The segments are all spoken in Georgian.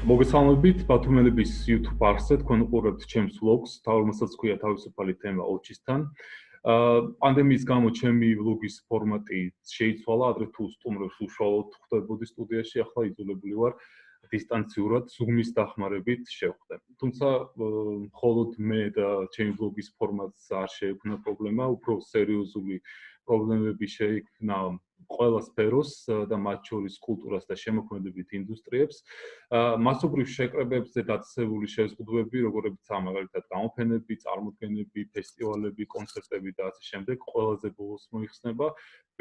მოგესალმებით ბათუმელების YouTube არხზე, თქვენ უყურებთ ჩემს vlogs, რომელსაც ჰქვია თავისუფალი თემა ოჩისთან. პანდემიის გამო ჩემი vlogis ფორმატი შეიცვალა, ადრე თუ სტუმრებს უშუალოდ ხვდებოდი სტუდიაში, ახლა იძულებული ვარ დისტანციურად Zoom-ის დახმარებით შევხვდე. თუმცა მხოლოდ მე და ჩემი vlogis ფორმატს არ შეექმნა პრობლემა, უფრო სერიოზული პრობლემები შეექმნა ყველა სფეროს და მათ შორის კულტურას და შემოქმედებით ინდუსტრიებს. მასობრივ შეკრებებზე დაწესებული შეზღუდვები, როგორებიცაა მაგალითად გამოფენები, წარმოდგენები, ფესტივალები, კონცერტები და ასე შემდეგ, ყველაზე ბოლოს მოიხსნება.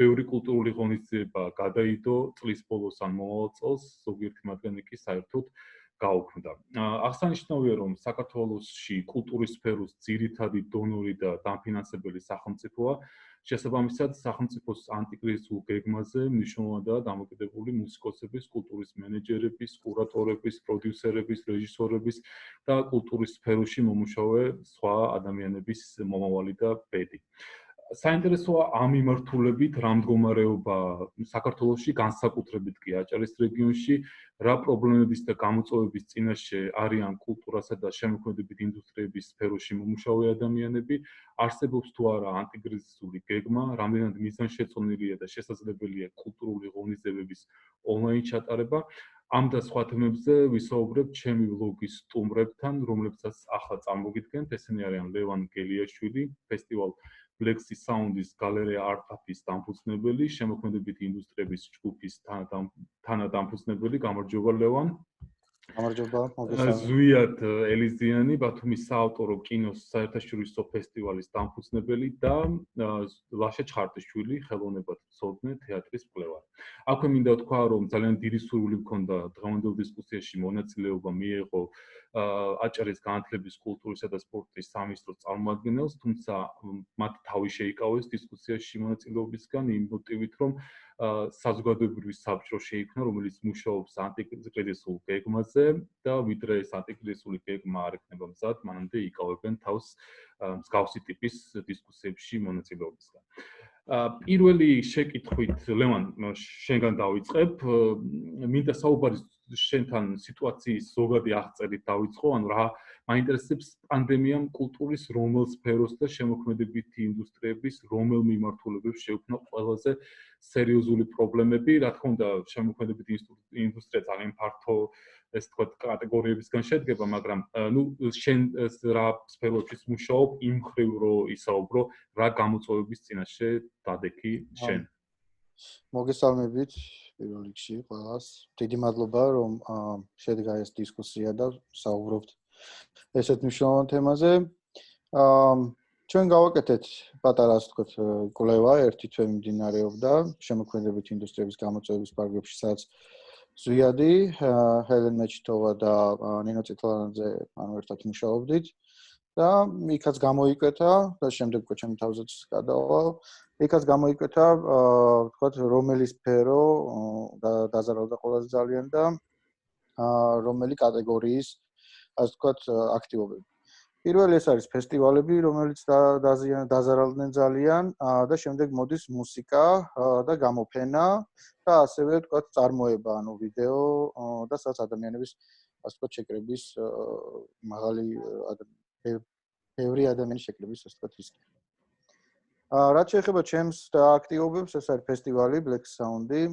ბევრი კულტურული ღონისძიება გადაიდო წლის ბოლოს ან მომავალ წელს, ზოგიერთი მათგანი კი საერთოდ გაუქმდა. აღსანიშნავია, რომ საქართველოში კულტურის სფეროს ძირითადი დონორი და დამფინანსებელი სახელმწიფოა. შესაბამისად, სახელმწიფოს ანტიკრიზისულ გეგმაზე მნიშვნელოვნადაა დამოკიდებული მუსიკოსების, კულტურის მენეჯერების, კურატორების, პროდიუსერების, რეჟისორების და კულტურის სფეროში მომუშავე სხვა ადამიანების მომავალი და ბედი. საინტერესოა ამ მიმართულებით რა მდგომარეობა საქართველოში, განსაკუთრებით კი აჭარის რეგიონში, რა პრობლემების და გამოწვევების წინაშე არიან კულტურასა და შემოქმედებით ინდუსტრიების სფეროში მომუშავე ადამიანები, არსებობს თუ არა ანტიკრიზისული გეგმა, რამდენად მიზანშეწონილია და შესაძლებელია კულტურული ღონისძიებების ონლაინ ჩატარება. ამ და სხვა თემებზე ვისაუბრებ ჩემი vlogis სტუმრებთან, რომლებსაც ახლა წარმოგიდგენთ. ესენი არიან ლევან გელიაშვილი, ფესტივალ Flexi Sound-ის გალერეა Art-Up-ის დამფუძნებელი, შემოქმედებითი ინდუსტრიების ჯგუფის თანადამფუძნებელი. გამარჯობა ლევან. გამარჯობა, მოგესალმებით. ზვიად ელიზიანი, ბათუმის საავტორო კინოს საერთაშორისო ფესტივალის დამფუძნებელი და ლაშა ჩხარტიშვილი, ხელოვნებად მცოდნე თეატრის მკვლევარი. აქვე მინდა ვთქვა, რომ ძალიან დიდი სურვილი მქონდა დღევანდელ დისკუსიაში მონაწილეობა მიეღო აჭარის განათლების, კულტურისა და სპორტის სამინისტროს წარმომადგენელს, თუმცა მათ თავი შეიკავეს დისკუსიაში მონაწილეობისგან იმ მოტივით, რომ საზოგადოებრივი საბჭო შეიქმნა, რომელიც მუშაობს ანტიკრიზისულ გეგმაზე და ვიდრე ეს ანტიკრიზისული გეგმა არ ექნება მზად, მანამდე იკავებენ თავს მსგავსი ტიპის დისკუსიებში მონაწილეობისგან. პირველი შეკითხვით, ლევან, შენგან დავიწყებ. მინდა საუბარი შენთან სიტუაციის ზოგადი აღწერით დავიწყო, ანუ რა მაინტერესებს პანდემიამ კულტურის რომელ სფეროს და შემოქმედებითი ინდუსტრიების რომელ მიმართულებებს შეუქმნა ყველაზე სერიოზული პრობლემები. რა თქმა უნდა, შემოქმედებითი ინდუსტრია ძალიან ფართო ეს თქვა კატეგორიებისგან შედგება, მაგრამ შენ რა სფეროებში მუშაობ, იმ მხრივ რო ისაუბრო, რა გამოწვევების წინაშე დადექი შენ. მოგესალმებით პირველ რიგში ყველას. დიდი მადლობა, რომ შედგა ეს დისკუსია და საუბრობთ ესეთ მნიშვნელოვან თემაზე. ჩვენ გავაკეთეთ პატარა ასე ვთქვათ კვლევა, ერთი თვე მიმდინარეობდა შემოქმედებითი ინდუსტრიების გამოწვევების ფარგლებში, სადაც ზვიადი, ჰელენ მეჩიტოვა და ნინო წითლანაძე ერთად მუშაობდით და იქაც გამოიკვეთა და შემდეგ უკვე ჩემი თავზეც გადავალ. იქაც გამოიკვეთა, ვთქვათ, რომელი სფერო დაზარალდა ყველაზე ძალიან და რომელი კატეგორიის, ასე ვთქვათ, აქტივობები. პირველი ეს არის ფესტივალები, რომელიც დაზარალდნენ ძალიან და შემდეგ მოდის მუსიკა და გამოფენა და ასევე ვთქვათ წარმოება, ანუ ვიდეო და სადაც ადამიანების ასე ვთქვათ შეკრების მაღალი ბევრი ადამიანის შეკრების ასე ვთქვათ რისკი. რაც შეეხება ჩემს აქტივობებს, ეს არის ფესტივალი Black Sound-ი,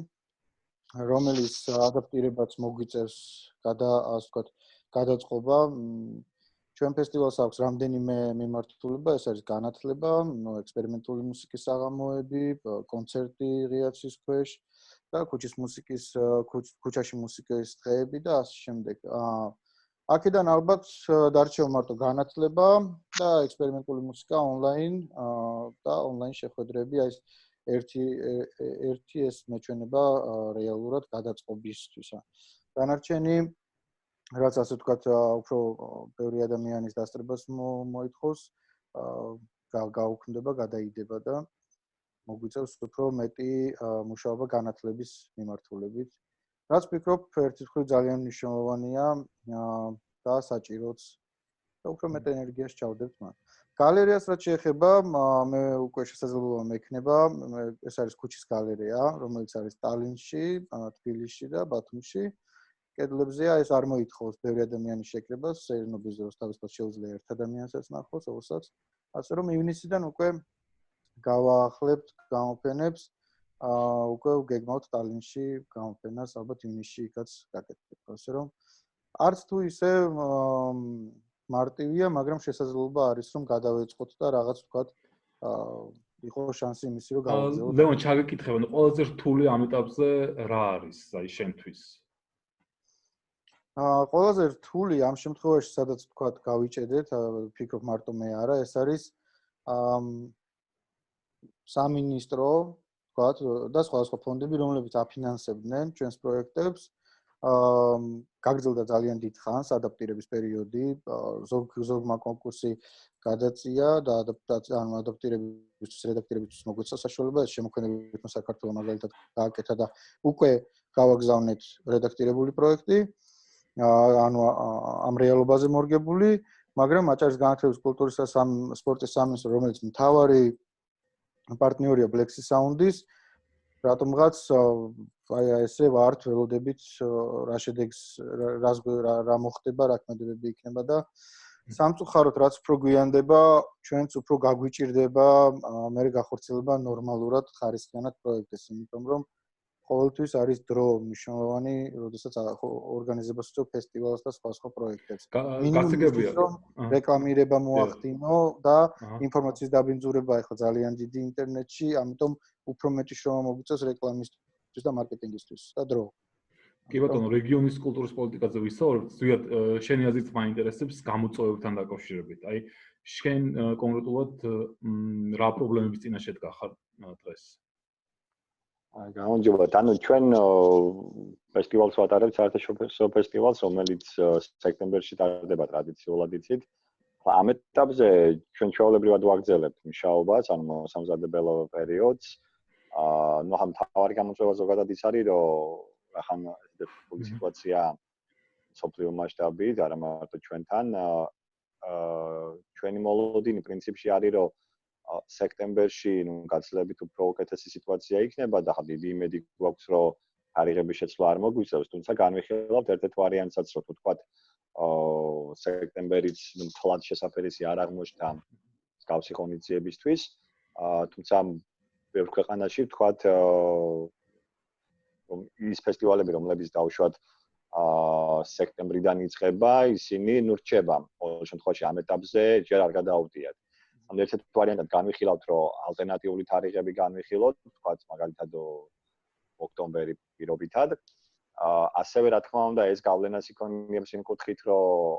რომელიც ადაპტირებაც მოგვიწევს ასე ვთქვათ გადაწყობა. ჩვენ ფესტივალს აქვს რამდენიმე მიმართულება, ეს არის განათლება, ექსპერიმენტული მუსიკის საღამოები, კონცერტი ღია ცის ქვეშ და ქუჩაში მუსიკის დღეები და ასე შემდეგ. აქედან ალბათ დარჩევა მარტო განათლება და ექსპერიმენტული მუსიკა ონლაინ და ონლაინ შეხვედრები, ეს ერთი ეს მეჩვენება რეალურად გადაწყობისთვის. დანარჩენი რაც ასე ვთქვათ, უფრო ბევრი ადამიანის დასწრებას მოითხოვს, გაუქმდება, გადაიდება და მოგვიწევს უფრო მეტი მუშაობა განათლების მიმართულებით. რაც ვფიქრობ, ერთი მხრივ ძალიან მნიშვნელოვანია და საჭიროც და უფრო მეტ ენერგიას ჩავდებთ მათ. გალერეას რაც შეეხება, მე უკვე შესაძლებლობა მექნება, ეს არის ქუჩის გალერეა, რომელიც არის ტალინში, თბილისში და ბათუმში. კედლებზეა, ეს არ მოითხოვს ბევრი ადამიანის შეკრებას, სეირნობის დროს თავისუფლად შეუძლია ერთ ადამიანსაც ნახოს, ოსაც. ასე რომ ივნისიდან უკვე გავაახლებთ გამოფენებს, უკვე გეგმავთ ტალინში გამოფენას, ალბათ ივნისში იქაც გაკეთებთ. ასე რომ არც თუ ისე მარტივია, მაგრამ შესაძლებლობა არის, რომ გადავეწყოთ და რაღაც ვთქვათ, იყო შანსი იმისი, რომ გავაგზავნოთ. ლეონ, ჩაგეკითხება, ყველაზე რთული ამ ეტაპზე რა არის, აი შენთვის? ყველაზე რთული ამ შემთხვევაში, სადაც ვთქვათ, გავიჭედეთ, ფიქრობ მარტო მე არა, ეს არის სამინისტრო, ვთქვათ, და სხვადასხვა ფონდები, რომლებიც აფინანსებდნენ ჩვენს პროექტებს. გაგრძელდა ძალიან დიდ ხანს ადაპტირების პერიოდი, ზოგმა კონკურსი გადაწია და ადაპტირებისთვის რედაქტირებისთვის მოგვეცა საშუალება, ეს შემოქმედებითმა საქართველოს მაგალითად გააკეთა და უკვე გავაგზავნეთ რედაქტირებული პროექტი, ანუ ამ რეალობაზე მორგებული, მაგრამ აჭარის განათლების, კულტურის და სპორტის სამინისტრო, რომელიც მთავარი პარტნიორია Black Sound-ის, რატომღაც აი ესე ვართ ველოდებით რა შედეგს რა მოხდება, რა ქმედებები იქნება და სამწუხაროდ რაც უფრო გვიანდება, ჩვენც უფრო გაგვიჭირდება მე გახორციელება ნორმალურად ხარისხიანად პროექტებს, იმიტომ რომ ყოველთვის არის დრო მნიშვნელოვანი, როდესაც ორგანიზებას უწევ ფესტივალს და სხვა პროექტებს. გასაგებია რომ რეკლამირება მოახდინო და ინფორმაციის დაბინძურება ახლა ძალიან დიდი ინტერნეტში, ამიტომ უფრო მეტი შრომა მოგვიწევს რეკლამისთვის და მარკეტინგისთვის და დრო. კი ბატონო, რეგიონის კულტურის პოლიტიკაზე ვისაუბრებთ, ზოგადად შენი აზრით მაინტერესებს გამოწვევებთან დაკავშირებით. აი, შენ კონკრეტულად რა პრობლემების წინაშე დგახარ დღეს? გამარჯობა, ანუ ჩვენ ფესტივალს ვატარებთ, საერთაშორისო ფესტივალს, რომელიც სექტემბერში ტარდება ტრადიციულად იცით. ამ ეტაპზე ჩვენ ჩვეულებრივად ვაგრძელებთ მუშაობას, ანუ მოსამზადებელო პერიოდს. ნუ ამ თავარი გამოწვევა ზოგადად ის არის, რომ ახლა ეს რთული სიტუაცია სოფლიო მასშტაბით, არა მარტო ჩვენთან. ჩვენი მოლოდინი პრინციპში არის, რომ სექტემბერში გაცილებით უფრო უკეთესი სიტუაცია იქნება და ხა დიდი იმედი გვაქვს, რომ თარიღების შეცვლა არ მოგვიწევს, თუმცა განვიხილავთ ერთ-ერთ ვარიანტსაც, რომ თუ თქვათ სექტემბერიც მთლად შესაფერისი არ აღმოჩნდა მსგავსი ღონისძიებისთვის, თუმცა ბევრ ქვეყანაში ვთქვათ რომ ის ფესტივალები, რომლებიც დაუშვათ სექტემბრიდან იწყება, ისინი ნუ რჩება. ყოველ შემთხვევაში ამ ეტაპზე ჯერ არ გადააუდიათ. ერთ-ერთ ვარიანტად განვიხილავთ, რომ ალტერნატიული თარიღები განვიხილოთ, თქვათ მაგალითად ოქტომბერი პირობითად. ასევე რა თქმა უნდა, ეს გავლენას იქონიებს იმ კუთხით, რომ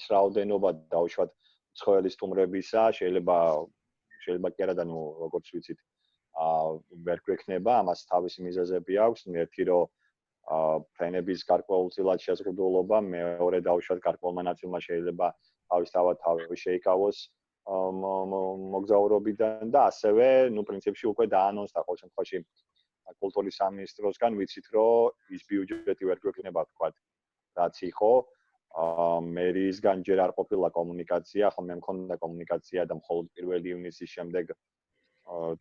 ის რაოდენობა დაუშვათ ცხოველის სტუმრებისა, შეიძლება კი არა და ნუ როგორც ვიცით, ვერ გვექნება, ამას თავისი მიზეზები აქვს. ერთი რომ ფრენების გარკვეულწილად შეზღუდულობა, მეორე დაუშვათ გარკვეულმა ნაწილმა შეიძლება თავისთავად თავი შეიკავოს მოგზაურობიდან და ასევე, ნუ პრინციპში უკვე დაანონსდა ყოველ შემთხვევაში კულტურის სამინისტროსგან ვიცით, რომ ის ბიუჯეტი ვერ გვექნება, თქვათ, რაც იყო. მერიისგან ჯერ არ ყოფილა კომუნიკაცია, ახლა მე მქონდა კომუნიკაცია და მხოლოდ 1 ივნისის შემდეგ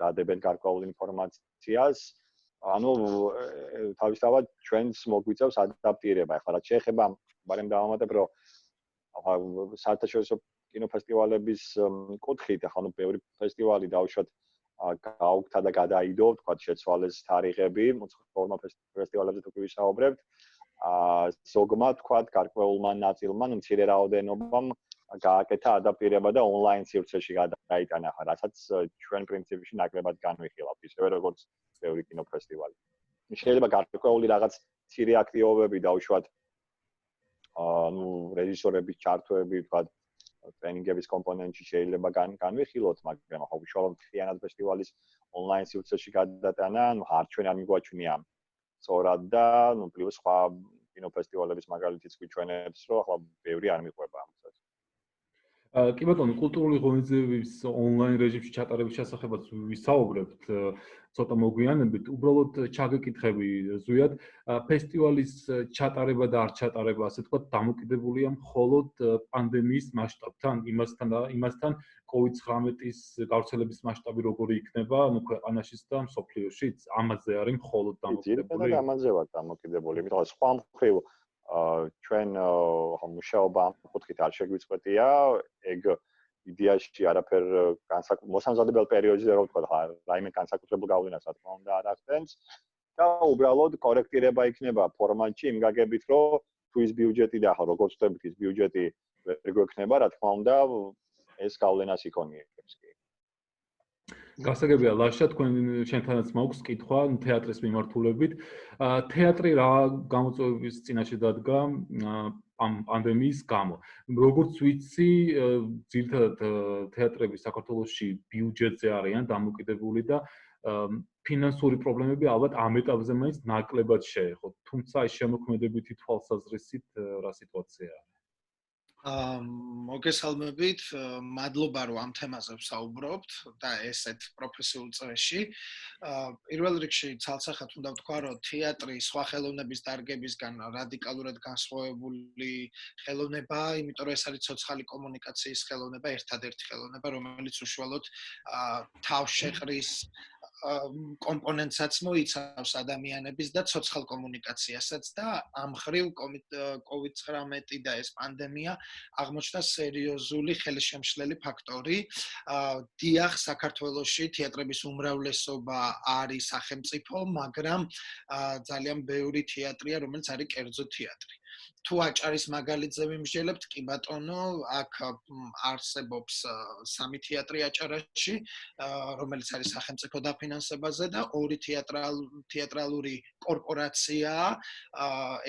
დადებენ გარკვეულ ინფორმაციას. ანუ თავისთავად ჩვენს მოგვიწევს ადაპტირება. ახლა რაც შეეხება, ბარემ დავამატებ, რომ საერთაშორისო კინოფესტივალების კუთხით, ახლა ნუ ბევრი ფესტივალი დაუშვათ გაუგთა და გადაიდო, თქვათ შეცვალეს თარიღები, მოწყობილმა ფესტივალებზე თუ ვისაუბრებთ. ზოგმა თქვათ გარკვეულმა ნაწილმა, მცირე რაოდენობამ გააკეთა ადაპტირება და ონლაინ სივრცეში გადაიტანა, რასაც ჩვენ პრინციპში ნაკლებად განვიხილავთ, ისევე როგორც ბევრი კინოფესტივალი. შეიძლება გარკვეული რაღაც მცირე აქტივობები დაუშვათ ნუ რეჟისორების ჩართვები, თქვათ ტრენინგების კომპონენტში შეიძლება განვიხილოთ, მაგრამ ხო უშუალოდ ხიანად ფესტივალის ონლაინ სივრცეში გადატანა, ნუ არჩევა არ მიგვაჩნია სწორად და ნუ პლუს სხვა კინოფესტივალების მაგალითიც გვიჩვენებს, რომ ახლა ბევრი არ მიყვება ამასაც. კი ბატონო, კულტურული ღონისძიებების ონლაინ რეჟიმში ჩატარების შესახებაც ვისაუბრებთ ცოტა მოგვიანებით. უბრალოდ ჩაგეკითხები ზույად, ფესტივალის ჩატარება და არ ჩატარება, ასე თქვა, დამოკიდებულია მხოლოდ პანდემიის მასშტაბთან, იმასთან COVID-19-ის გავრცელების მასშტაბი როგორი იქნება, ანუ ქვეყანაშიც და მსოფლიოშიც, ამაზე არის მხოლოდ დამოკიდებული. ძირითადად ამაზე ვარ დამოკიდებული, იმიტომ რომ სხვა მხრივ ჩვენ მუშაობა ამ კუთხით არ შეგვიწყვეტია, ეგ იდეაში არაფერ მოსამზადებელ პერიოდზე რო ვთქვა, რაიმე განსაკუთრებულ გავლენას რა თქმა უნდა არ ახდენს და უბრალოდ კორექტირება იქნება ფორმატში იმ გაგებით, რომ თუ ის ბიუჯეტი და ახლა როგორც ვთქვით, ის ბიუჯეტი ვერ გვექნება, რა თქმა უნდა, ეს გავლენას იქონიებს კი. გასაგებია ლაშა, თქვენ შენთანაც მაქვს კითხვა თეატრის მიმართულებით. თეატრი რა გამოწვევების წინაშე დადგა ამ პანდემიის გამო. როგორც ვიცი, ძირითადად თეატრები საქართველოში ბიუჯეტზე არიან დამოკიდებული და ფინანსური პრობლემები ალბათ ამ ეტაპზე მაინც ნაკლებად შეეხო. თუმცა ეს შემოქმედებითი თვალსაზრისით რა სიტუაციაა? მოგესალმებით, მადლობა რომ ამ თემაზე ვსაუბრობთ და ესეთ პროფესიულ წრეში. პირველ რიგში ცალსახად უნდა ვთქვა, რომ თეატრი სხვა ხელოვნების დარგებისგან რადიკალურად განსხვავებული ხელოვნებაა, იმიტომ რომ ეს არის ცოცხალი კომუნიკაციის ხელოვნება, ერთადერთი ხელოვნება, რომელიც უშუალოდ თავშეყრის კომპონენტსაც მოიცავს ადამიანების და ცოცხალ კომუნიკაციასაც და ამ ხრივ COVID-19 და ეს პანდემია აღმოჩნდა სერიოზული ხელშემშლელი ფაქტორი. დიახ, საქართველოში თეატრების უმრავლესობა არის სახელმწიფო, მაგრამ ძალიან ბევრი თეატრია, რომელიც არის კერძო თეატრი. თუ აჭარის მაგალითზე ვიმსჯელებთ, კი ბატონო, აქ არსებობს 3 თეატრი აჭარაში, რომელიც არის სახელმწიფო დაფინანსებაზე და 2 თეატრალური კორპორაციაა,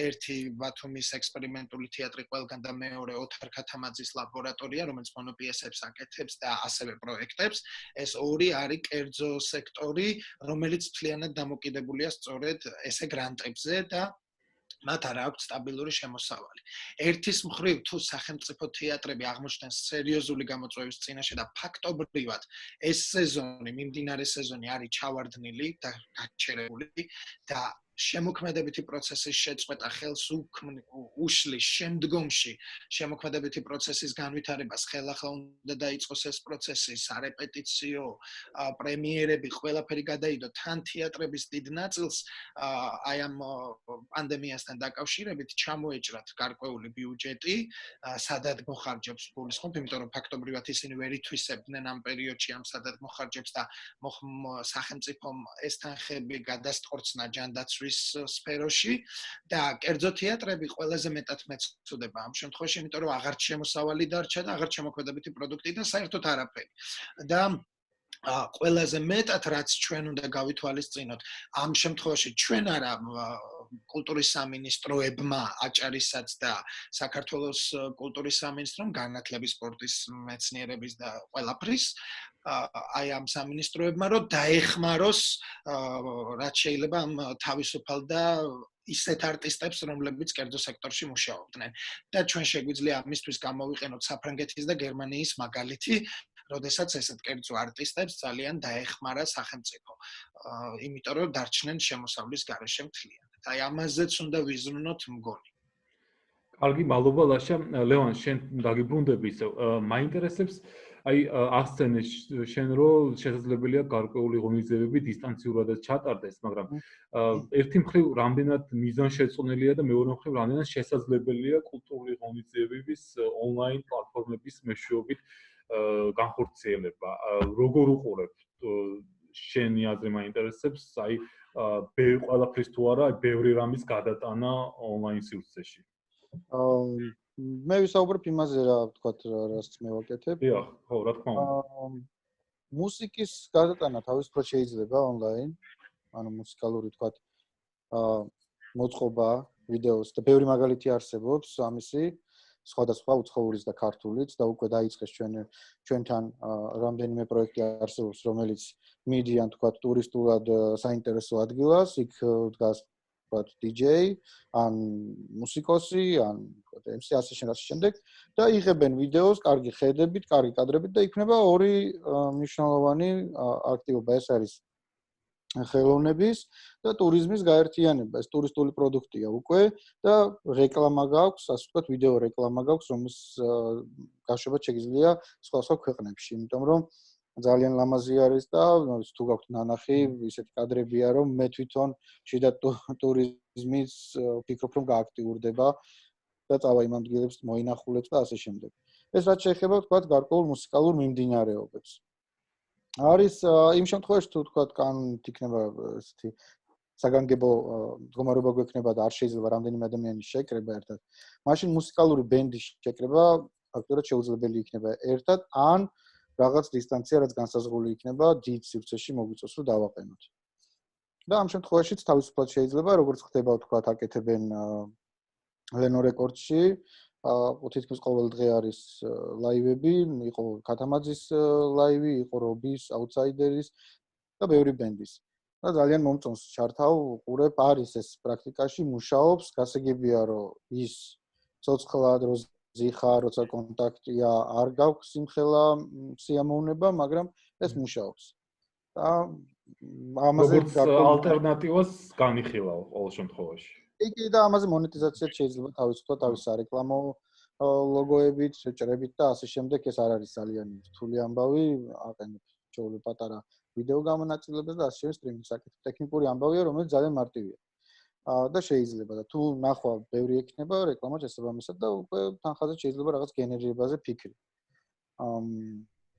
ერთი ბათუმის ექსპერიმენტული თეატრი ყველგან და მეორე ოთარ ქათამაძის ლაბორატორია, რომელიც მონოპიესებს აკეთებს და ასევე პროექტებს. ეს 2 არის კერძო სექტორი, რომელიც მთლიანად დამოკიდებულია სწორედ ესე გრანტებზე და მათ არ აქვს სტაბილური შემოსავალი. ერთის მხრივ თუ სახელმწიფო თეატრები აღმოჩნდნენ სერიოზული გამოწვევის წინაშე და ფაქტობრივად ეს სეზონი, მიმდინარე სეზონი არის ჩავარდნილი და გაჩერებული და შემოქმედებითი პროცესის შეწყვეტა ხელს უშლის შემდგომში შემოქმედებითი პროცესის განვითარებას ხელახლა უნდა დაიწყოს ეს პროცესი, სარეპეტიციო, პრემიერები, ყველაფერი გადაიდო თან თეატრების დიდ ნაწილს აი ამ პანდემიასთან დაკავშირებით ჩამოეჭრათ გარკვეული ბიუჯეტი, სადაც მოხარჯებს გულისხმობ, იმიტომ რომ ფაქტობრივად ისინი ვერ ითვისებდნენ ამ პერიოდში ამ სადაც მოხარჯებს და სახელმწიფომ ეს თანხები გადასტყორცნა ჯანდაცვის სფეროში და კერძო თეატრები ყველაზე მეტად მეწუდება ამ შემთხვევაში, იმიტომ რომ აღარ შემოსავალი დარჩა და აღარ შემოქმედებითი პროდუქტი და საერთოდ არაფერი. და ყველაზე მეტად რაც ჩვენ უნდა გავითვალისწინოთ ამ შემთხვევაში ჩვენ არა კულტურის სამინისტროებმა აჭარისაც და საქართველოს კულტურის სამინისტრომ განათლების, სპორტის, მეცნიერების და ყველაფრის აი ამ სამინისტროებმა რომ დაეხმაროს რაც შეიძლება ამ თავისუფალ და ისეთ არტისტებს, რომლებიც კერძო სექტორში მუშაობდნენ. და ჩვენ შეგვიძლია ამისთვის გამოვიყენოთ საფრანგეთის და გერმანიის მაგალითი, როდესაც ესეთ კერძო არტისტებს ძალიან დაეხმარა სახელმწიფო. იმიტომ რომ დარჩნენ შემოსავლის გარეშე მთლიანად. აი ამაზეც უნდა ვიზრუნოთ მგონი. კარგი, მადლობა ლაშა. ლევან, შენ დაგიბრუნდები ისევ. მაინტერესებს აი ასცენე შენ რომ შესაძლებელია გარკვეული ღონისძიებები დისტანციურადაც ჩატარდეს, მაგრამ ერთი მხრივ რამდენად მიზანშეწონილია და მეორე მხრივ რამდენად შესაძლებელია კულტურული ღონისძიებების ონლაინ პლატფორმების მეშვეობით განხორციელება. როგორ უყურებ შენი აზრი მაინტერესებს, აი ყველაფრის თუ არა, ბევრი რამის გადატანა ონლაინ სივრცეში. მე ვისაუბრებ იმაზე რა ვთქვათ, რაც მე ვაკეთებ. დიახ, ხო, რა თქმა უნდა. მუსიკის გადატანა თავისუფლად შეიძლება ონლაინ, ანუ მუსიკალური ვთქვათ, მოწყობა, ვიდეოს და ბევრი მაგალითი არსებობს ამისი, სხვადასხვა უცხოურის და ქართულიც და უკვე დაიწყეს ჩვენთან რამდენიმე პროექტი არსებობს, რომელიც მიდიან ვთქვათ ტურისტულად საინტერესო ადგილას, იქ დგას ვთქვათ, DJ, ან მუსიკოსი, ან ვთქვათ, MC ასე შემდეგ და იღებენ ვიდეოს, კარგი ხედებით, კარგი კადრებით და იქნება ორი მნიშვნელოვანი აქტივობა, ეს არის ხელოვნების და ტურიზმის გაერთიანება. ეს ტურისტული პროდუქტია უკვე და რეკლამა გაქვს, ასე ვთქვათ, ვიდეო რეკლამა გაქვს, რომლის გაშვება შეგიძლია სხვა ქვეყნებში, იმიტომ რომ ძალიან ლამაზი არის და თუ გაქვთ ნანახი, ისეთი კადრებია, რომ მე თვითონ შიდა ტურიზმის ვფიქრობ, რომ გააქტიურდება და წავა იმ ადგილებს მოინახულებს და ასე შემდეგ. ეს რაც შეეხება, ვთქვათ, გარკვეულ მუსიკალურ მიმდინარეობებს. არის იმ შემთხვევაში, თუ ვთქვათ, კანონით იქნება ესეთი საგანგებო მდგომარეობა გვექნება და არ შეიძლება რამდენიმე ადამიანის შეკრება ერთად, მაშინ მუსიკალური ბენდის შეკრება ფაქტობრივად შეუძლებელი იქნება ერთად ან რაღაც დისტანცია, რაც განსაზღვრული იქნება დიდ სივრცეში მოგვიწევს, რომ დავაყენოთ. და ამ შემთხვევაშიც თავისუფლად შეიძლება, როგორც ხდება, ვთქვათ, აკეთებენ Leno Records-ში, თითქმის ყოველ დღე არის ლაივები, იყო ქათამაძის ლაივი, იყო რობის, აუთსაიდერის და ბევრი ბენდის. და ძალიან მომწონს ჩართავ, ყურებ, არის ეს პრაქტიკაში, მუშაობს, გასაგებია, რომ ის ცოცხლად ზიხარ, როცა კონტაქტია, არ გაქვს იმხელა სიამოვნება, მაგრამ ეს მუშაობს. და ამაზე ალტერნატივას განიხილავ ყოველ შემთხვევაში. იგი და ამაზე მონეტიზაციაც შეიძლება თავისუფლად თავის სარეკლამო ლოგოებით, შეჭრებით და ასე შემდეგ, ეს არ არის ძალიან რთული ამბავი, აყენებ ჩაოლე პატარა ვიდეო გამონაწილებას და ასე შემდეგ სტრიმინგს აკეთებ. ტექნიკური ამბავია, რომელიც ძალიან მარტივია. და შეიძლება და თუ ნახვა ბევრი ექნება რეკლამა შესაბამისად და უკვე თანხაზე შეიძლება რაღაც გენერირებაზე ფიქრი.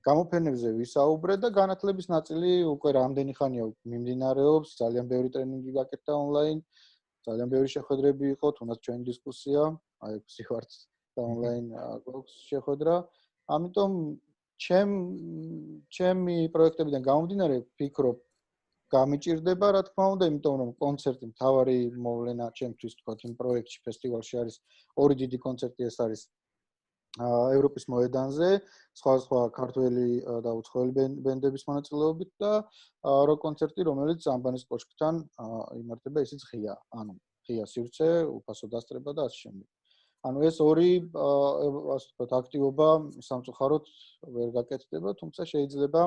გამოფენებზე ვისაუბრე და განათლების ნაწილი უკვე რამდენი ხანია მიმდინარეობს, ძალიან ბევრი ტრენინგი გაკეთდა ონლაინ, ძალიან ბევრი შეხვედრები იყო, თუნდაც ჩვენი დისკუსია, აი ვსივართ და ონლაინ გვაქვს შეხვედრა. ამიტომ ჩემი პროექტებიდან გამომდინარე ვფიქრობ გამიჭირდება, რა თქმა უნდა, იმიტომ რომ კონცერტი მთავარი მოვლენა ჩემთვის თქვა იმ პროექტში, ფესტივალში არის ორი დიდი კონცერტი, ეს არის ევროპის მოედანზე, სხვა ქართველი და უცხოელი ბენდების მონაწილეობით და როკ კონცერტი, რომელიც ამბანის კოშკთან იმართება, ისიც ღია, ანუ ღია სივრცე, უფასო დასწრება და ასე შემდეგ. ანუ ეს ორი ასე ვთქვათ, აქტივობა სამწუხაროდ ვერ გაკეთდება, თუმცა შეიძლება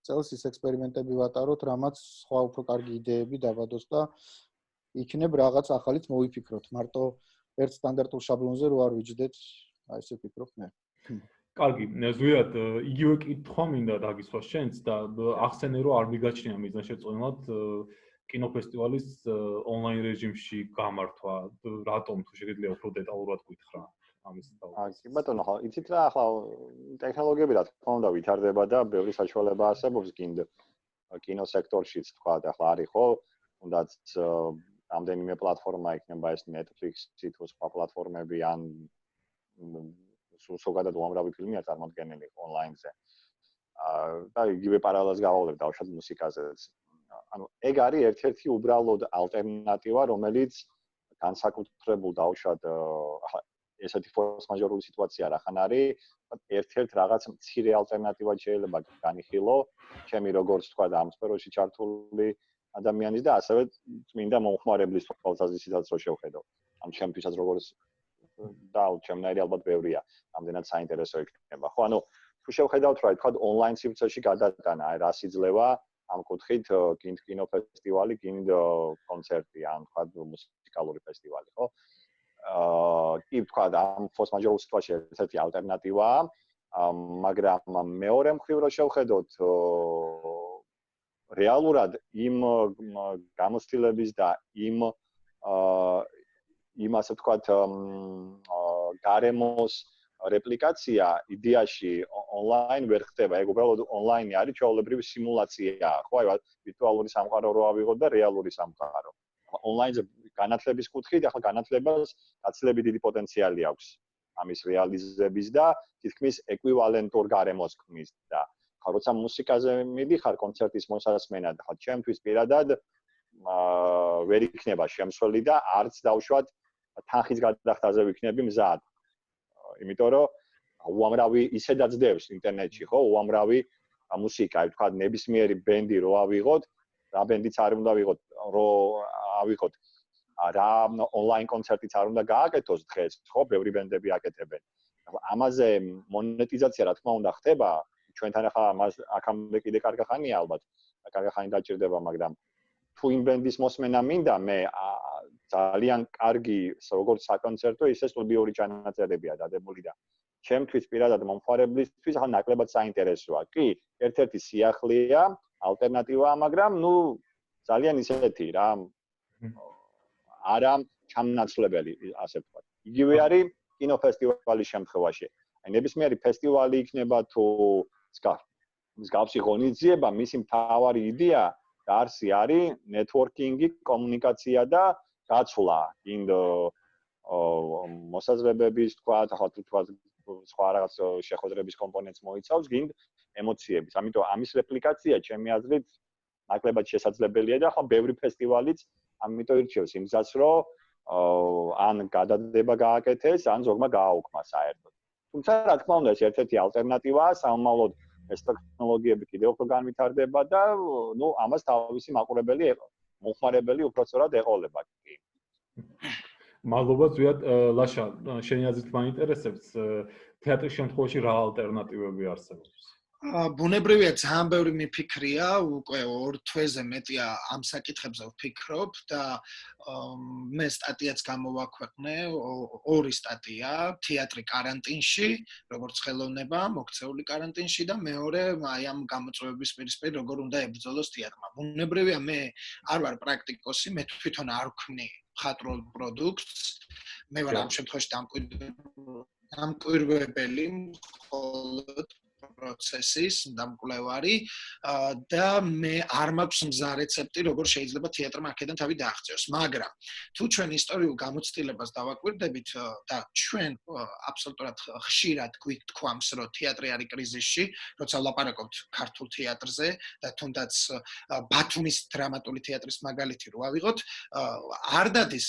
წელს ის ექსპერიმენტები ვატაროთ, რამაც სხვა უფრო კარგი იდეები დაბადოს და იქნებ რაღაც ახალიც მოვიფიქროთ. მარტო ერთ სტანდარტულ შაბლონზე რო არ ვიჯდეთ, აი ესე ვფიქრობ მე. კარგი, ზვიად, იგივე კითხვა მინდა დაგისვა შენც და ახსენე რომ არ მიგაჩნია მიზანშეწონილად კინოფესტივალის ონლაინ რეჟიმში გამართვა. რატომ თუ შეგიძლია უფრო დეტალურად გითხრა ამის თავს? კი ბატონო, ხო, იცით რა, ახლა ტექნოლოგიები რა თქმა უნდა ვითარდება და ბევრი საშუალება არსებობს კინოსექტორშიც, თქვა და ახლა არის ხო, თუნდაც რამდენიმე პლატფორმა იქნება ეს Netflix-ი თუ სხვა პლატფორმები ან ზოგადად უამრავი ფილმია წარმოდგენილი ონლაინზე. და იგივე პარალელს გავავლებ დავშად მუსიკაზეც. ანუ ეგ არის ერთ-ერთი უბრალოდ ალტერნატივა, რომელიც განსაკუთრებულ დავშად ახლა ესეთი ფორს მაჟორული სიტუაცია რახან არის, ერთ-ერთ რაღაც მცირე ალტერნატივად შეიძლება განიხილო, ჩემი როგორც თქვა და ამ სფეროში ჩართული ადამიანის და ასევე წმინდა მომხმარებლის თვალსაზრისითაც რო შევხედო. ამ ჩემთვისაც როგორც და ჩემნაირი ალბათ ბევრია, ამდენად საინტერესო იქნება. ხო, ანუ თუ შევხედავთ რა თქვა ონლაინ სივრცეში გადატანა, აი რას იძლევა ამ კუთხით კინოფესტივალი, კონცერტი, ან თქვა მუსიკალური ფესტივალი, ხო? კი თქვა ამ ფორს მაჟორულ სიტუაციაში ერთ-ერთი ალტერნატივაა, მაგრამ მეორე მხრივ რო შევხედოთ რეალურად იმ გამოცდილების და იმ ასე ვთქვათ გარემოს რეპლიკაცია იდეაში ონლაინ ვერ ხდება. ეგ უბრალოდ ონლაინი არის ჩვეულებრივი სიმულაცია, ხო? აი ვირტუალური სამყარო რო ავიღოთ და რეალური სამყარო. ონლაინზე განათლების კუთხით, ახლა განათლებას გაცილებით დიდი პოტენციალი აქვს ამის რეალიზების და თითქმის ეკვივალენტურ გარემოს ქმნის და ხა როცა მუსიკაზე მიდიხარ კონცერტის მოსასმენად, ხა ჩემთვის პირადად ვერ იქნება შემსვლელი და არც დავშვათ თანხის გადახდაზე ვიქნები მზად. იმიტომ რომ უამრავი ისედაც დევს ინტერნეტში, ხო? უამრავი მუსიკა, აი თქვა ნებისმიერი ბენდი რო ავიღოთ, რა ბენდიც არ უნდა ვიღოთ, რო ავიღოთ რა ონლაინ კონცერტიც არ უნდა გააკეთოს დღეს, ხო, ბევრი ბენდები აკეთებენ. ამაზე მონეტიზაცია რა თქმა უნდა ხდება, ჩვენთან ახლა ამას აქამდე კიდე კარგი ხანია ალბათ, კარგი ხანი დაჭირდება, მაგრამ თუ იმ ბენდის მოსმენა მინდა, მე ძალიან კარგი როგორც საკონცერტო, ისე სტუდიური ჩანაწერებია დადებული და ჩემთვის პირადად მომხმარებლისთვის ახლა ნაკლებად საინტერესოა. კი, ერთ-ერთი სიახლეა, ალტერნატივაა, მაგრამ ძალიან ისეთი რა არა ჩამნაცვლებელი, ასე ვთქვათ. იგივე არის კინოფესტივალის შემთხვევაში. აი ნებისმიერი ფესტივალი იქნება თუ მსგავსი ღონისძიება, მისი მთავარი იდეა და არსი არის ნეტვორკინგი, კომუნიკაცია და გაცვლა. ინდ მოსაზრებების თქვათ, ახლა თუ თქვათ სხვა რაღაც შეხვედრების კომპონენტს მოიცავს, გინდ ემოციების. ამიტომ ამის რეპლიკაცია ჩემი აზრით ნაკლებად შესაძლებელია და ახლა ბევრი ფესტივალიც ამიტომ ირჩევს იმ გზას, რომ ან გადადება გააკეთეს, ან ზოგმა გააუქმა საერთოდ. თუმცა რა თქმა უნდა, ეს ერთ-ერთი ალტერნატივაა, სამომავლოდ ეს ტექნოლოგიები კიდევ უფრო განვითარდება და ამას თავისი მომხმარებელი უпростоრად ეყოლება კი. მადლობა ზვიად, ლაშა, შენი აზრით მაინტერესებს თეატრის შემთხვევაში რა ალტერნატივები არსებობს? ბუნებრივია ძალიან ბევრი მიფიქრია, უკვე 2 თვეზე მეტია ამ საკითხებზე ვფიქრობ და მე სტატიაც გამოვაქვეყნე, 2 სტატია, თეატრი კარანტინში, როგორც ხელოვნება, მოქცეული კარანტინში და მეორე აი ამ გამოწვევების პირისპირ როგორ უნდა ებრძოლოს თეატრმა. ბუნებრივია მე არ ვარ პრაქტიკოსი, მე თვითონ არ ვქმნი მხატვრულ პროდუქტს, მე ვარ ამ შემთხვევაში დამკვირვებელი მხოლოდ პროცესის დამკვლევარი და მე არ მაქვს მზა რეცეპტი, როგორ შეიძლება თეატრმა აქედან თავი დააღწევს, მაგრამ თუ ჩვენ ისტორიულ გამოცდილებას დავაკვირდებით და ჩვენ აბსოლუტურად ხშირად გვითქვამს, რომ თეატრი არის კრიზისში, როცა ვლაპარაკობთ ქართულ თეატრზე და თუნდაც ბათუმის დრამატული თეატრის მაგალითი რო ავიღოთ, არ დადის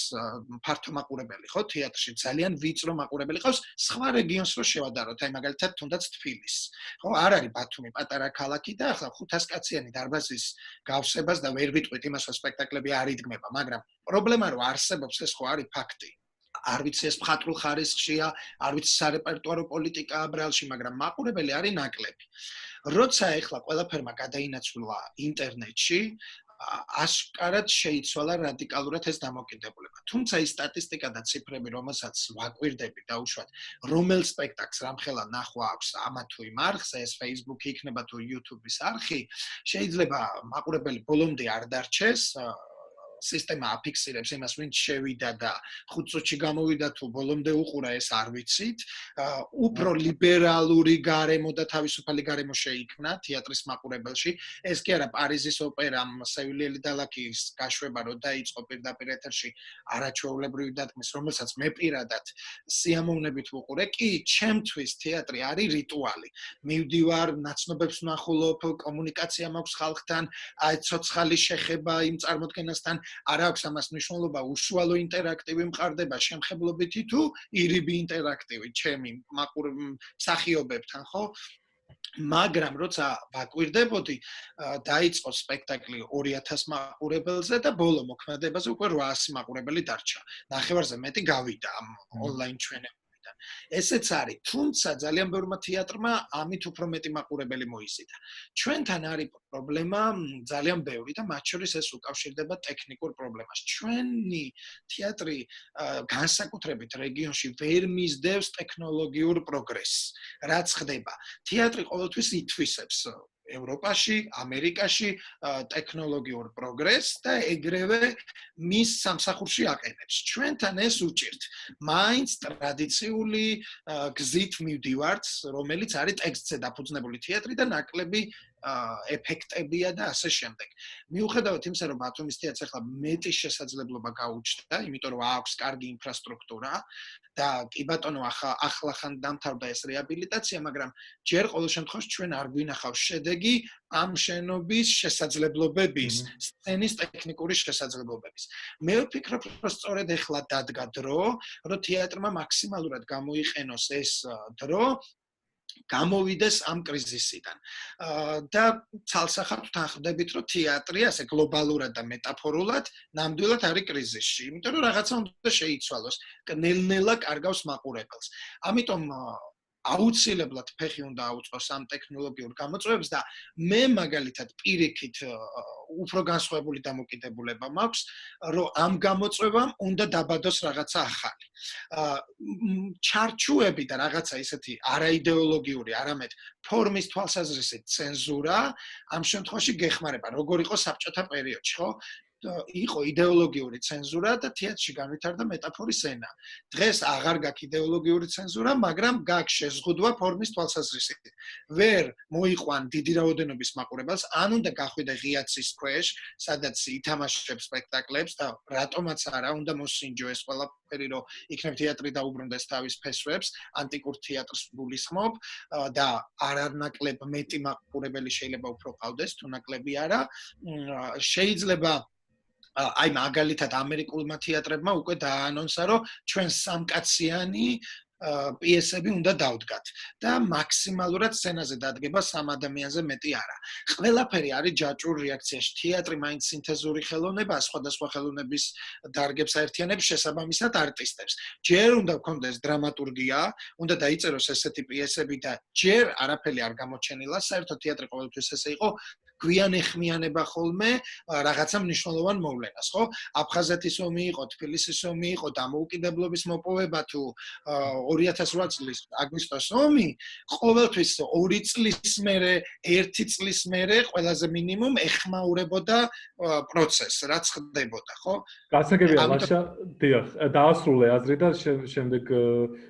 ფართო მაყურებელი, ხო, თეატრში ძალიან ვიწრო მაყურებელი ყავს, სხვა რეგიონს რო შევადაროთ, აი მაგალითად თუნდაც თბილისს. ხო, არ არის ბათუმი პატარა ქალაქი და ახლა 500 კაციანი დარბაზის გავსებას და ვერ ვიტყვით იმას, რომ სპექტაკლები არ იდგმება, მაგრამ პრობლემა რო არსებობს, ეს ხო არის ფაქტი. არ ვიცი ეს მხატვრულ ხარისხშია, არ ვიცი სარეპერტუარო პოლიტიკაა ბრალში, მაგრამ მაყურებელი არის ნაკლები. როცა ეხლა ყველაფერმა გადაინაცვლა ინტერნეტში, აშკარად შეიცვალა რადიკალურად ეს დამოკიდებულება. თუმცა ის სტატისტიკა და ციფრები, რომელსაც ვაკვირდები დაუშვათ, რომელ სპექტაკლს რამხელა ნახვა აქვს ამა თუ იმ არხზე, ეს Facebook-ი იქნება თუ YouTube-ის არხი, შეიძლება მაყურებელი ბოლომდე არ დარჩეს, სისტემა აფიქსირებს იმას, ვინც შევიდა და 5 წუთში გამოვიდა თუ ბოლომდე უყურა, ეს არ ვიცით. უფრო ლიბერალური გარემო და თავისუფალი გარემო შეიქმნა თეატრის მაყურებელში. ეს კი არა პარიზის ოპერამ სევილიელი დალაქის გაშვება რო დაიწყო პირდაპირ ეთერში არაჩვეულებრივი დადგმის, რომელსაც მე პირადად სიამოვნებით ვუყურე. კი, ჩემთვის თეატრი არის რიტუალი. მივდივარ, ნაცნობებს ვნახულობ, კომუნიკაცია მაქვს ხალხთან, აი ცოცხალი შეხება იმ წარმოდგენასთან. არ აქვს ამას მნიშვნელობა, უშუალო ინტერაქტივი მყარდება შემხებლობითი თუ ირიბი ინტერაქტივი ჩემი მსახიობებთან, ხო? მაგრამ როცა ვაკვირდებოდი, დაიწყო სპექტაკლი 2000 მაყურებელზე და ბოლო მოქმედებაზე უკვე 800 მაყურებელი დარჩა. ნახევარზე მეტი გავიდა ამ ონლაინ ჩვენებიდან. ესეც არის, თუმცა ძალიან ბევრმა თეატრმა ამით უფრო მეტი მაყურებელი მოიზიდა. ჩვენთან არის პრობლემა ძალიან ბევრი და მათ შორის ეს უკავშირდება ტექნიკურ პრობლემას. ჩვენი თეატრი განსაკუთრებით რეგიონში ვერ მისდევს ტექნოლოგიურ პროგრესს. რაც ხდება, თეატრი ყოველთვის ითვისებს ევროპაში, ამერიკაში ტექნოლოგიურ პროგრესს და ეგრევე მის სამსახურში აყენებს. ჩვენთან ეს უჭირთ. მაინც ტრადიციული გზით მივდივართ, რომელიც არის ტექსტზე დაფუძნებული თეატრი და ნაკლები ეფექტებია და ასე შემდეგ. მიუხედავად იმისა, რომ ბათუმის თეატრს ახლა მეტი შესაძლებლობა გაუჩნდა, იმიტომ რომ აქვს კარგი ინფრასტრუქტურა და კი ბატონო ახლახან დამთავრდა ეს რეაბილიტაცია, მაგრამ ჯერ ყოველ შემთხვევაში ჩვენ არ გვინახავს შედეგი ამ შენობის შესაძლებლობების, სცენის ტექნიკური შესაძლებლობების. მე ვფიქრობ, რომ სწორედ ეხლა დადგა დრო, რომ თეატრმა მაქსიმალურად გამოიყენოს ეს დრო გამოვიდეს ამ კრიზისიდან. და ცალსახად ვთანხმდებით, რომ თეატრი ასე გლობალურად და მეტაფორულად ნამდვილად არის კრიზისში, იმიტომ რომ რაღაცა უნდა შეიცვალოს, ნელ-ნელა კარგავს მაყურებელს. ამიტომ აუცილებლად ფეხი უნდა აუწყოს ამ ტექნოლოგიურ გამოწვევებს და მე მაგალითად პირიქით უფრო განსხვავებული დამოკიდებულება მაქვს, რომ ამ გამოწვევამ უნდა დაბადოს რაღაცა ახალი. ჩარჩუები და რაღაცა ისეთი არაიდეოლოგიური, არამედ ფორმის თვალსაზრისით ცენზურა ამ შემთხვევაში გეხმარება, როგორ იყო საბჭოთა პერიოდში, ხო? იყო იდეოლოგიური ცენზურა და თეატრში განვითარდა მეტაფორის ენა. დღეს აღარ გაქვს იდეოლოგიური ცენზურა, მაგრამ გაქვს შეზღუდვა ფორმის თვალსაზრისით. ვერ მოიყვან დიდი რაოდენობის მაყურებელს, ან უნდა გახვიდე ღიაცის ქვეშ, სადაც ითამაშებს სპექტაკლებს და რატომაც არა, უნდა მოსინჯო ეს ყველაფერი, რომ იქნებ თეატრი დაუბრუნდეს თავის ფესვებს, ანტიკურ თეატრს გულისხმობ და არანაკლებ მეტი მაყურებელი შეიძლება უფრო ყავდეს, თუ ნაკლები არა. შეიძლება აი მაგალითად ამერიკულმა თეატრებმა უკვე დააანონსა, რომ ჩვენ სამკაციანი პიესები უნდა დავდგათ და მაქსიმალურად სცენაზე დადგება 3 ადამიანზე მეტი არა. ყველაფერი არის ჯაჭვურ რეაქციაში. თეატრი მაინც სინთეზური ხელოვნებაა, სხვადასხვა ხელოვნების დარგებს აერთიანებს შესაბამისად არტისტებს. ჯერ უნდა გქონდეს დრამატურგია, უნდა დაიწეროს ესეთი პიესები და ჯერ არაფერი არ გამოჩენილა, საერთოდ თეატრი ყოველთვის ესე იყო. გვიანეხმიანება ხოლმე რაღაცა მნიშვნელოვან მოვლენას, ხო? აფხაზეთის ომი იყო, თბილისის ომი იყო, დამოუკიდებლობის მოპოვება თუ 2008 წლის აგვისტოს ომი, ყოველთვის 2 წლის მერე, 1 წლის მერე ყველაზე მინიმუმ ეხმაურებოდა პროცესს, რაც ხდებოდა, ხო? გასაგებია, ლაშა, დიახ, დაასრულე აზრი და შემდეგ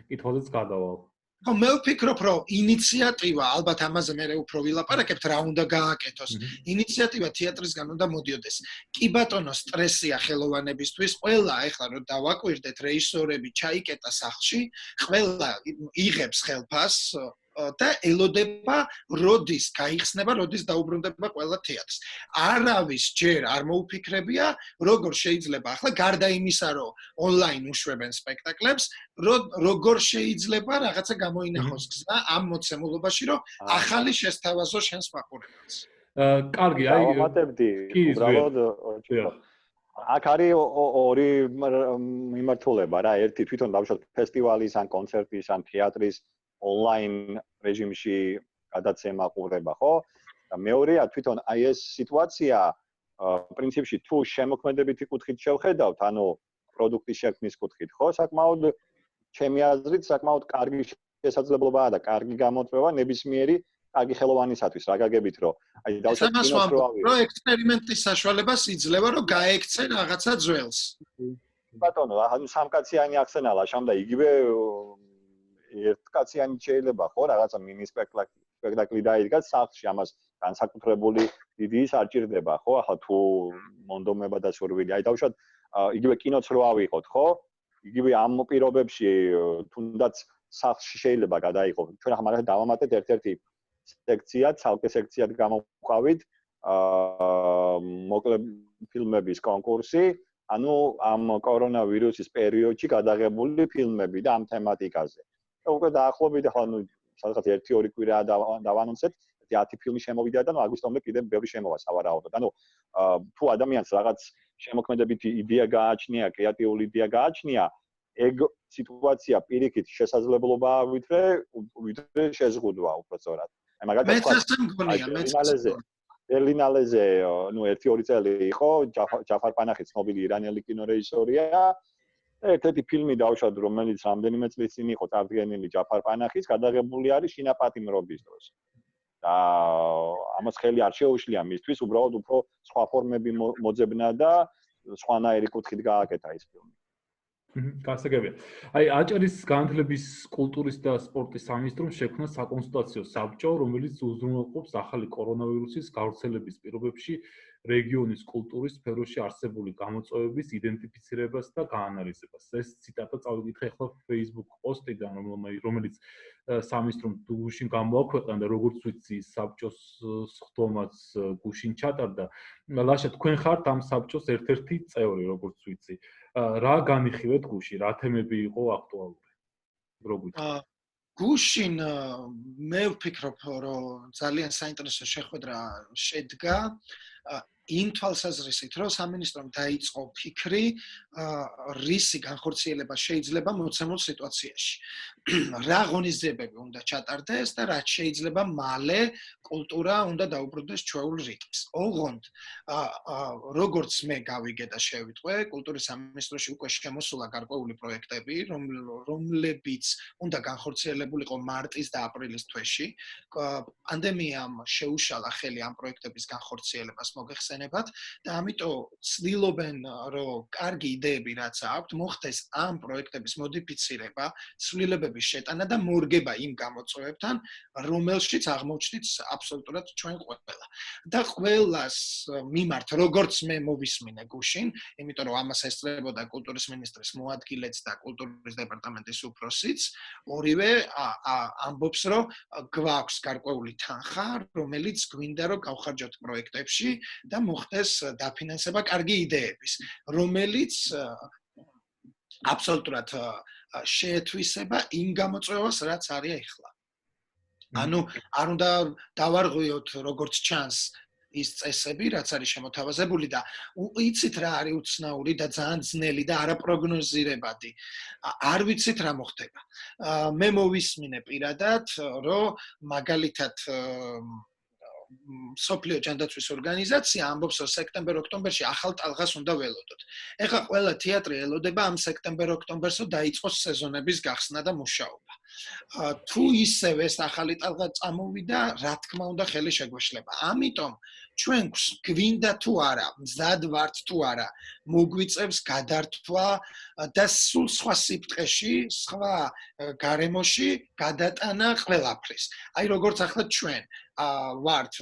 კითხვაზეც გადავალ. ხო, მე ვფიქრობ, რომ ინიციატივა, ალბათ ამაზე მე უფრო ვილაპარაკებთ, რა უნდა გააკეთოს. ინიციატივა თეატრისგან უნდა მოდიოდეს. კი ბატონო, სტრესია ხელოვანებისთვის, ყველა ეხლა რომ დავაკვირდეთ, რეჟისორები ჩაიკეტა სახლში, ყველა იღებს ხელფასს და ელოდება, როდის გაიხსნება, როდის დაუბრუნდება ყველა თეატრს. არავის ჯერ არ მოუფიქრებია, როგორ შეიძლება ახლა გარდა იმისა, რომ ონლაინ უშვებენ სპექტაკლებს, როგორ შეიძლება რაღაცა გამოინახოს გზა ამ მოცემულობაში, რომ ახალი შესთავაზო შენს მაყურებელს. კარგი, აი დავამატებდი, უბრალოდ აქ არის ორი მიმართულება რა, ერთი თვითონ დავუშვათ ფესტივალის ან კონცერტის ან თეატრის ონლაინ რეჟიმში გადაცემა ყურება, ხო? და მეორეა თვითონ აი ეს სიტუაცია პრინციპში თუ შემოქმედებითი კუთხით შევხედავთ, ანუ პროდუქტის შექმნის კუთხით, ხო? საკმაოდ ჩემი აზრით, საკმაოდ კარგი შესაძლებლობაა და კარგი გამოწვევა ნებისმიერი კარგი ხელოვანისათვის, რა გაგებით, რომ აი დავუშვათ კინოს რო ავიღო. რო ექსპერიმენტის საშუალებას იძლევა, რომ გაექცე რაღაცა ძველს. ბატონო, ანუ სამკაციანი ახსენალა, შამდა იგივე ერთკაციანი შეიძლება ხო რაღაცა მინი სპექტაკლი დაიდგა სახლში, ამას განსაკუთრებული დიდი ის არ ჭირდება, ხო? ახლა თუ მონდომება და სურვილი, აი დავუშვათ იგივე კინოც რო ავიღოთ, ხო? იგივე ამ პირობებში თუნდაც სახლში შეიძლება გადაიღო. ჩვენ ახლა მაგალითად დავამატეთ ერთ-ერთი სექცია, ცალკე სექციად გამოვყავით მოკლე ფილმების კონკურსი, ანუ ამ კორონავირუსის პერიოდში გადაღებული ფილმები და ამ თემატიკაზე. უკვე დაახლოებით ახლა ნუ სადღაც 1-2 კვირაა დავანონსეთ, 10 ფილმი შემოვიდა და ნუ აგვისტომდე კიდევ ბევრი შემოვა სავარაუდოდ. ანუ თუ ადამიანს რაღაც შემოქმედებითი იდეა გააჩნია, კრეატიული იდეა გააჩნია, ეგ სიტუაცია პირიქით შესაძლებლობაა ვიდრე შეზღუდვა უბრალოდ. აი მაგალითად ბერლინალეზე ნუ 1-2 წელი იყო ჯაფარ პანახი ცნობილი ირანელი კინორეჟისორია. ერთ-ერთი ფილმი დავუშვათ, რომელიც რამდენიმე წლის წინ იყო წარდგენილი ჯაფარ პანახის, გადაღებული არის შინაპატი მრობის დროს. და ამას ხელი არ შეუშლია მისთვის, უბრალოდ უფრო სხვა ფორმები მოძებნა და სხვანაირი კუთხით გააკეთა ეს ფილმი. გასაგებია. აი აჭარის განათლების, კულტურის და სპორტის სამინისტრომ შექმნა საკონსულტაციო საბჭო, რომელიც უზრუნველყოფს ახალი კორონავირუსის გავრცელების პირობებში რეგიონის კულტურის სფეროში არსებული გამოწვევების იდენტიფიცირებას და გაანალიზებას. ეს ციტატა წავიკითხე ახლა Facebook პოსტიდან, რომელიც სამინისტრომ გუშინ გამოაქვეყნა და როგორც ვიცი, საბჭოს სხდომაც გუშინ ჩატარდა. ლაშა, თქვენ ხართ ამ საბჭოს ერთ-ერთი წევრი, როგორც ვიცი. რა განიხილეთ გუშინ, რა თემები იყო აქტუალური? როგორ გითხარით? გუშინ მე ვფიქრობ, რომ ძალიან საინტერესო შეხვედრა შედგა იმ თვალსაზრისით, რომ სამინისტრომ დაიწყო ფიქრი, რისი განხორციელება შეიძლება მოცემულ სიტუაციაში. რა ღონისძიებები უნდა ჩატარდეს და რაც შეიძლება მალე კულტურა უნდა დაუბრუნდეს ჩვეულ რიტმს. ოღონდ როგორც მე გავიგე და შევიტყვე, კულტურის სამინისტროში უკვე შემოსულა გარკვეული პროექტები, რომლებიც უნდა განხორციელებულიყო მარტის და აპრილის თვეში. პანდემიამ შეუშალა ხელი ამ პროექტების განხორციელებას მოგეხსენებათ და ამიტომ ცდილობენ, რომ კარგი იდეები რაც აქვთ, მოხდეს ამ პროექტების მოდიფიცირება, ცვლილებების შეტანა და მორგება იმ გამოწვევებთან, რომელშიც აღმოჩნდით აბსოლუტურად ჩვენ ყველა. და ყველას მიმართ, როგორც მე მოვისმინე გუშინ, იმიტომ რომ ამას ესწრებოდა კულტურის მინისტრის მოადგილეც და კულტურის დეპარტამენტის უფროსიც, ორივე ამბობს, რომ გვაქვს გარკვეული თანხა, რომელიც გვინდა რომ გავხარჯოთ პროექტებში და მოხდეს დაფინანსება კარგი იდეების, რომელიც აბსოლუტურად შეეთვისება იმ გამოწვევას, რაც არის ახლა. ანუ არ უნდა დავარღვიოთ როგორც ჩანს ის წესები, რაც არის შემოთავაზებული და იცით რა არის უცნაური და ძალიან ძნელი და არაპროგნოზირებადი. არ ვიცით რა მოხდება. მე მოვისმინე პირადად, რომ მაგალითად სოფლიო ჯანდაცვის ორგანიზაცია ამბობს, რომ სექტემბერ-ოქტომბერში ახალ ტალღას უნდა ველოდოთ. ეხლა ყველა თეატრი ელოდება ამ სექტემბერ-ოქტომბერს, რომ დაიწყოს სეზონების გახსნა და მუშაობა. თუ ისევ ეს ახალი ტალღა წამოვიდა, რა თქმა უნდა ხელი შეგვეშლება. ამიტომ ჩვენ გვინდა თუ არა, მზად ვართ თუ არა, მოგვიწევს გადართვა და სულ სხვა სიფტყეში, სხვა გარემოში გადატანა ყველაფრის. აი როგორც ახლა ჩვენ ვართ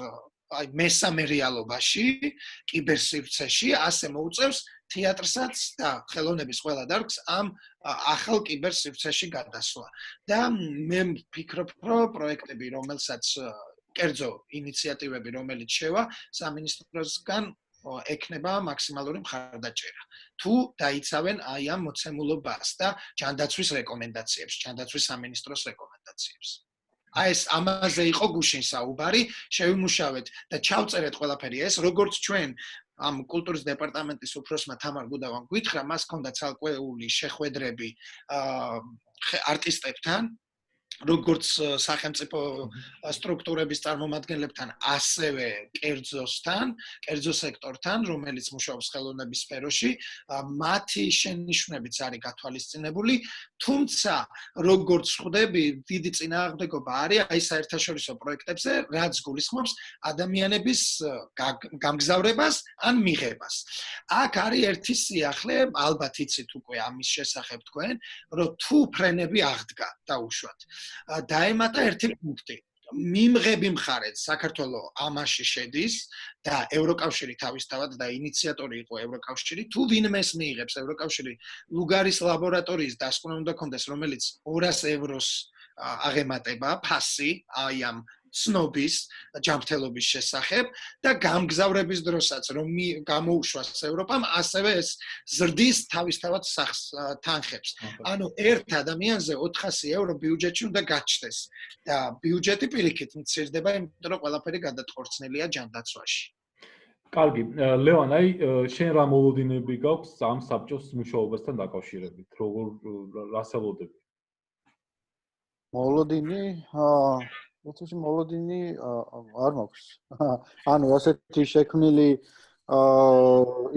აი მესამე რეალობაში, კიბერსივრცეში, ასე მოუწევს თეატრსაც და ხელოვნების ყველა დარგს ამ ახალ კიბერსივრცეში გადასვლა. და მე ვფიქრობ, რომ პროექტები, რომელსაც კერძო ინიციატივები, რომელიც შევა სამინისტროსგან ექნება მაქსიმალური მხარდაჭერა. თუ დაიცავენ აი ამ მოცემულობას და ჯანდაცვის რეკომენდაციებს, ჯანდაცვის სამინისტროს რეკომენდაციებს. აი ეს ამაზე იყო გუშინ საუბარი, შევიმუშავეთ და ჩავწერეთ ყველაფერი ეს, როგორც ჩვენ ამ კულტურის დეპარტამენტის უფროსმა თამარ გუდავამ გითხრა, მას ჰქონდა ცალკეული შეხვედრები არტისტებთან, როგორც სახელმწიფო სტრუქტურების წარმომადგენლებთან, ასევე კერძო სექტორთან, რომელიც მუშაობს ხელოვნების სფეროში, მათი შენიშვნებიც არის გათვალისწინებული, თუმცა როგორც ხვდები, დიდი წინააღმდეგობა არის აი საერთაშორისო პროექტებზე, რაც გულისხმობს ადამიანების გამგზავრებას ან მიღებას. აქ არის ერთი სიახლე, ალბათ იცით უკვე ამის შესახებ თქვენ, რომ თუ ფრენები აღდგა დაუშვათ. დაემატა ერთი პუნქტი. მიმღები მხარეც საქართველოს ამაში შედის და ევროკავშირი თავისთავად და ინიციატორი იყო ევროკავშირი. თუ ვინმეს მიიღებს ევროკავშირი ლუგარის ლაბორატორიის დასკვნა უნდა კონდეს, რომელიც 200 ევროს აღემატება ფასი აი ამ ცნობის ჯანმრთელობის შესახებ და გამგზავრების დროსაც რომ გამოუშვას ევროპამ, ასევე ეს ზრდის თავისთავად თანხებს. ანუ ერთ ადამიანზე 400 евро ბიუჯეტში უნდა გაჩნდეს და ბიუჯეტი პირიქით მცირდება, იმიტომ რომ ყველაფერი გადატყორცნილია ჯანდაცვაში. კარგი, ლევან, აი შენ რა მოლოდინები გაქვს ამ საბჭოს მუშაობასთან დაკავშირებით? როგორ რას ელოდები? მოლოდინი ოცი მოლოდინი არ მაქვს. ანუ ასეთი შექმნილი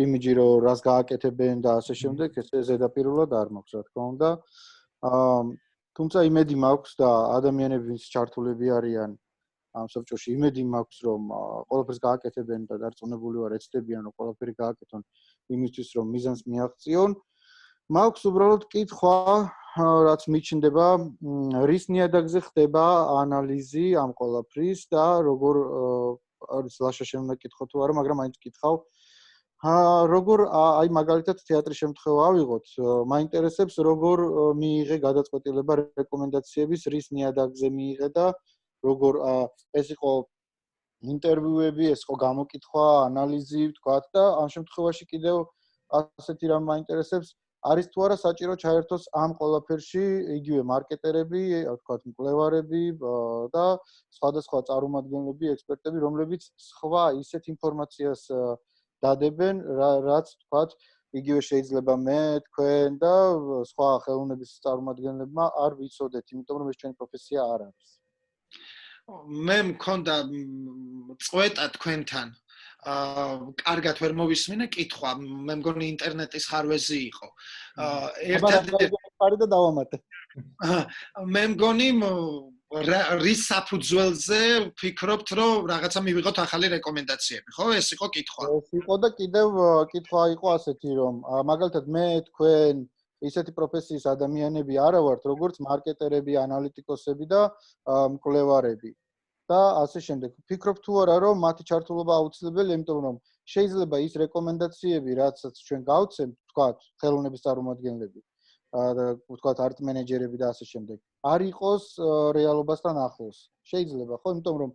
იმიჯი რომ რას გააკეთებენ და ასე შემდეგ, ეს ზედაპირულად არ მაქვს, რა თქმა უნდა. თუმცა იმედი მაქვს და ადამიანები ვინც ჩართულები არიან ამ საბჭოში, იმედი მაქვს რომ ყველაფერს გააკეთებენ და დარწმუნებული ვარ ეცდებიან რომ ყველაფერი გააკეთონ იმისთვის რომ მიზანს მიაღწიონ. მაქვს უბრალოდ კითხვა რაც მიჩნდება, რის ნიადაგზე ხდება ანალიზი ამ ყველაფრის და როგორ არის ლაშა შემდა კითხო თუ არა, მაგრამ მაინც კითხავ. როგორ აი მაგალითად თეატრის შემთხვევა ავიღოთ, მაინტერესებს როგორ მიიღე გადაწყვეტილება რეკომენდაციების, რის ნიადაგზე მიიღე და როგორ ეს იყო ინტერვიუები, ეს იყო გამოკითხვა, ანალიზი, ვთქვათ და ამ შემთხვევაში კიდევ ასეთი რამ მაინტერესებს არის თუ არა საჭირო ჩაერთოს ამ ყველაფერში იგივე მარკეტერები, ვთქვათ, მკვლევარები და სხვადასხვა წარმომადგენლები, ექსპერტები, რომლებიც სხვა ისეთ ინფორმაციას დადებენ, რაც ვთქვათ, იგივე შეიძლება მე, თქვენ და სხვა ხელოვნების წარმომადგენლებმა არ ვიცოდეთ, იმიტომ რომ ეს ჩვენი პროფესია არ არის. მე მქონდა წვეტა თქვენთან კარგად ვერ მოვისმინე კითხვა, მე მგონი ინტერნეტის ხარვეზი იყო. ერთად და დავამატე. მე მგონი რის საფუძველზე ვფიქრობთ, რომ რაღაცა მივიღოთ ახალი რეკომენდაციები, ხო? ეს იყო კითხვა. ეს იყო და კიდევ კითხვა იყო ასეთი, რომ მაგალითად მე თქვენ ისეთი პროფესიის ადამიანები არა ვართ, როგორც მარკეტერები, ანალიტიკოსები და მკვლევარები. და ასე შემდეგ. ვფიქრობ თუ არა, რომ მათი ჩართულობა აუცილებელია, იმიტომ რომ შეიძლება ის რეკომენდაციები, რაცაც ჩვენ გავცემთ, ვთქვათ, ხელოვნების წარმომადგენლები, ვთქვათ, არტ მენეჯერები და ასე შემდეგ, არ იყოს რეალობასთან ახლოს. შეიძლება, ხო? იმიტომ რომ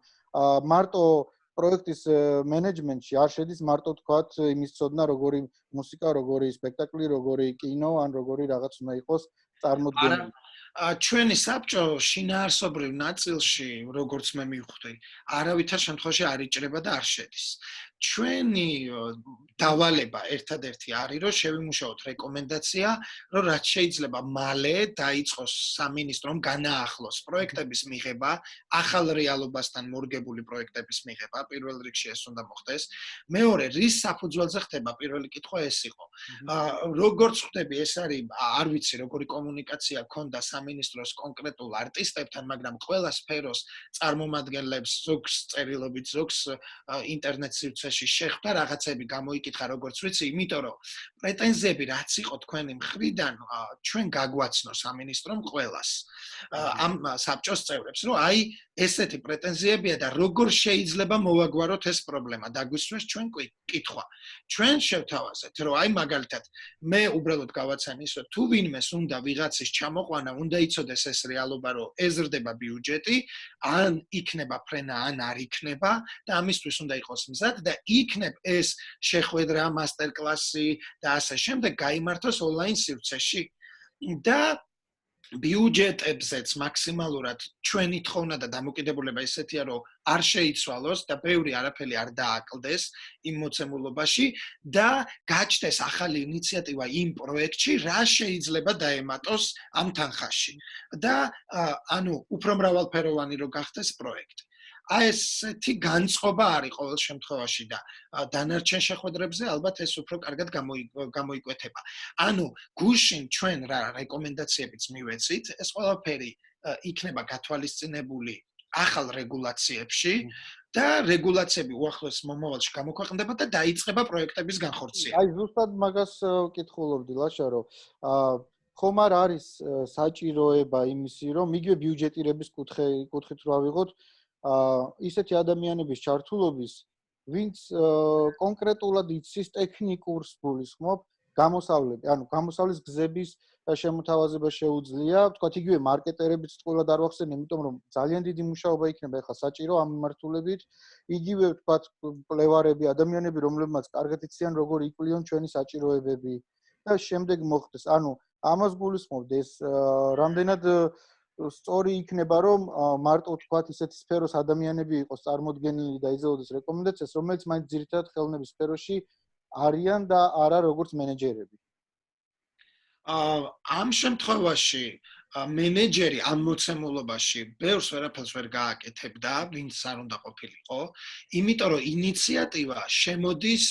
მარტო პროექტის მენეჯმენტში არ შედის მარტო ვთქვათ, იმის ცოდნა, როგორი მუსიკა, როგორი სპექტაკლი, როგორი კინო, ან როგორი რაღაც უნდა იყოს წარმოდგენილი. ჩვენი საბჭო შინაარსობრივ ნაწილში, როგორც მე მივხვდი, არავითარ შემთხვევაში არ იჭრება და არ შედის. ჩვენი დავალება ერთადერთი არის, რომ შევიმუშაოთ რეკომენდაცია, რომ რაც შეიძლება მალე დაიწყოს სამინისტრომ განაახლოს პროექტების მიღება, ახალ რეალობასთან მორგებული პროექტების მიღება, პირველ რიგში ეს უნდა მოხდეს. მეორე, რის საფუძველზე ხდება პირველი კითხვა ეს იყო. როგორც ხვდები, ეს არის, არ ვიცი, როგორი კომუნიკაცია ქონდა სამინისტროს კონკრეტულ არტისტებთან, მაგრამ ყველა სფეროს წარმომადგენლებს ზოგს წერილობით, ზოგს ინტერნეტ სივრცეში შეხვდა, რაღაცები გამოიკითხა, როგორც ვიცი, იმიტომ რომ პრეტენზიები რაც იყო თქვენი მხრიდან, ჩვენ გაგვაცნო სამინისტრომ ყველას, ამ საბჭოს წევრებს, რომ აი ესეთი პრეტენზიებია და როგორ შეიძლება მოვაგვაროთ ეს პრობლემა, დაგვისვეს ჩვენ კითხვა. ჩვენ შევთავაზეთ, რომ აი მაგალითად, მე უბრალოდ გავაცან ის, რომ თუ ვინმეს უნდა ვიღაცის ჩამოყვანა, უნდა იცოდეს ეს რეალობა, რომ ეზრდება ბიუჯეტი, ან იქნება ფრენა, ან არ იქნება და ამისთვის უნდა იყოს მზად და იქნებ ეს შეხვედრა, მასტერკლასი და ასე შემდეგ გაიმართოს ონლაინ სივრცეში და ბიუჯეტებზეც მაქსიმალურად ჩვენი თხოვნა და დამოკიდებულება ისეთია, რომ არ შეიცვალოს და ბევრი არაფერი არ დააკლდეს იმ მოცემულობაში და გაჩნდეს ახალი ინიციატივა იმ პროექტში, რა შეიძლება დაემატოს ამ თანხაში. და ანუ უფრო მრავალფეროვანი რო გახდეს პროექტი. აი ესეთი განწყობა არის ყოველ შემთხვევაში და დანარჩენ შეხვედრებზე ალბათ ეს უფრო კარგად გამოიკვეთება. ანუ გუშინ ჩვენ რა რეკომენდაციებიც მივეცით, ეს ყველაფერი იქნება გათვალისწინებული ახალ რეგულაციებში და რეგულაციები უახლოეს მომავალში გამოქვეყნდება და დაიწყება პროექტების განხორციელება. აი ზუსტად მაგას ვკითხულობდი, ლაშა, რომ ხომ არ არის საჭიროება იმისი, რომ იგივე ბიუჯეტირების კუთხით რა ვიღოთ, ისეთი ადამიანების ჩართულობის, ვინც კონკრეტულად იცის ტექნიკურს გულისხმობ გამოსავლები, ანუ გამოსავლის გზების შემოთავაზება შეუძლია, ვთქვათ, იგივე მარკეტერებიც ყველა არ ვახსენე, იმიტომ რომ ძალიან დიდი მუშაობა იქნება ახლა საჭირო ამ მიმართულებით, იგივე ვთქვათ, მკვლევარები, ადამიანები, რომლებმაც კარგად იციან, როგორ იკვლიონ ჩვენი საჭიროებები და შემდეგ მოხდეს. ანუ ამას გულისხმობთ, ეს რამდენად სწორი იქნება, რომ მარტო ვთქვათ, ისეთი სფეროს ადამიანები იყოს წარმოდგენილი და იზეოდეს რეკომენდაციას, რომელიც მაინც ძირითადად ხელოვნების სფეროში არიან და არა როგორც მენეჯერები. ამ შემთხვევაში მენეჯერი ამ მოცემულობაში ბევრს ვერაფერს ვერ გააკეთებდა, ვინც არ უნდა ყოფილიყო, იმიტომ რომ ინიციატივა შემოდის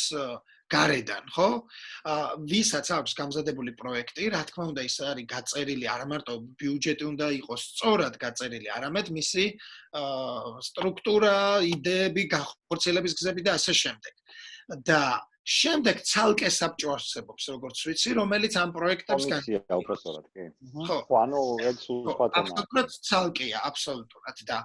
გარედან, ხო? ვისაც აქვს გამზადებული პროექტი, რა თქმა უნდა, ის არის გაწერილი, არა მარტო ბიუჯეტი უნდა იყოს სწორად გაწერილი, არამედ მისი სტრუქტურა, იდეები, განხორციელების გზები და ასე შემდეგ. და შემდეგ ცალკე საბჭო არსებობს, როგორც ვიცი, რომელიც ამ პროექტებს კომისია უბრალოდ კი. ხო, ანუ ეს სხვა თემაა. აბსოლუტურად ცალკეა, აბსოლუტურად და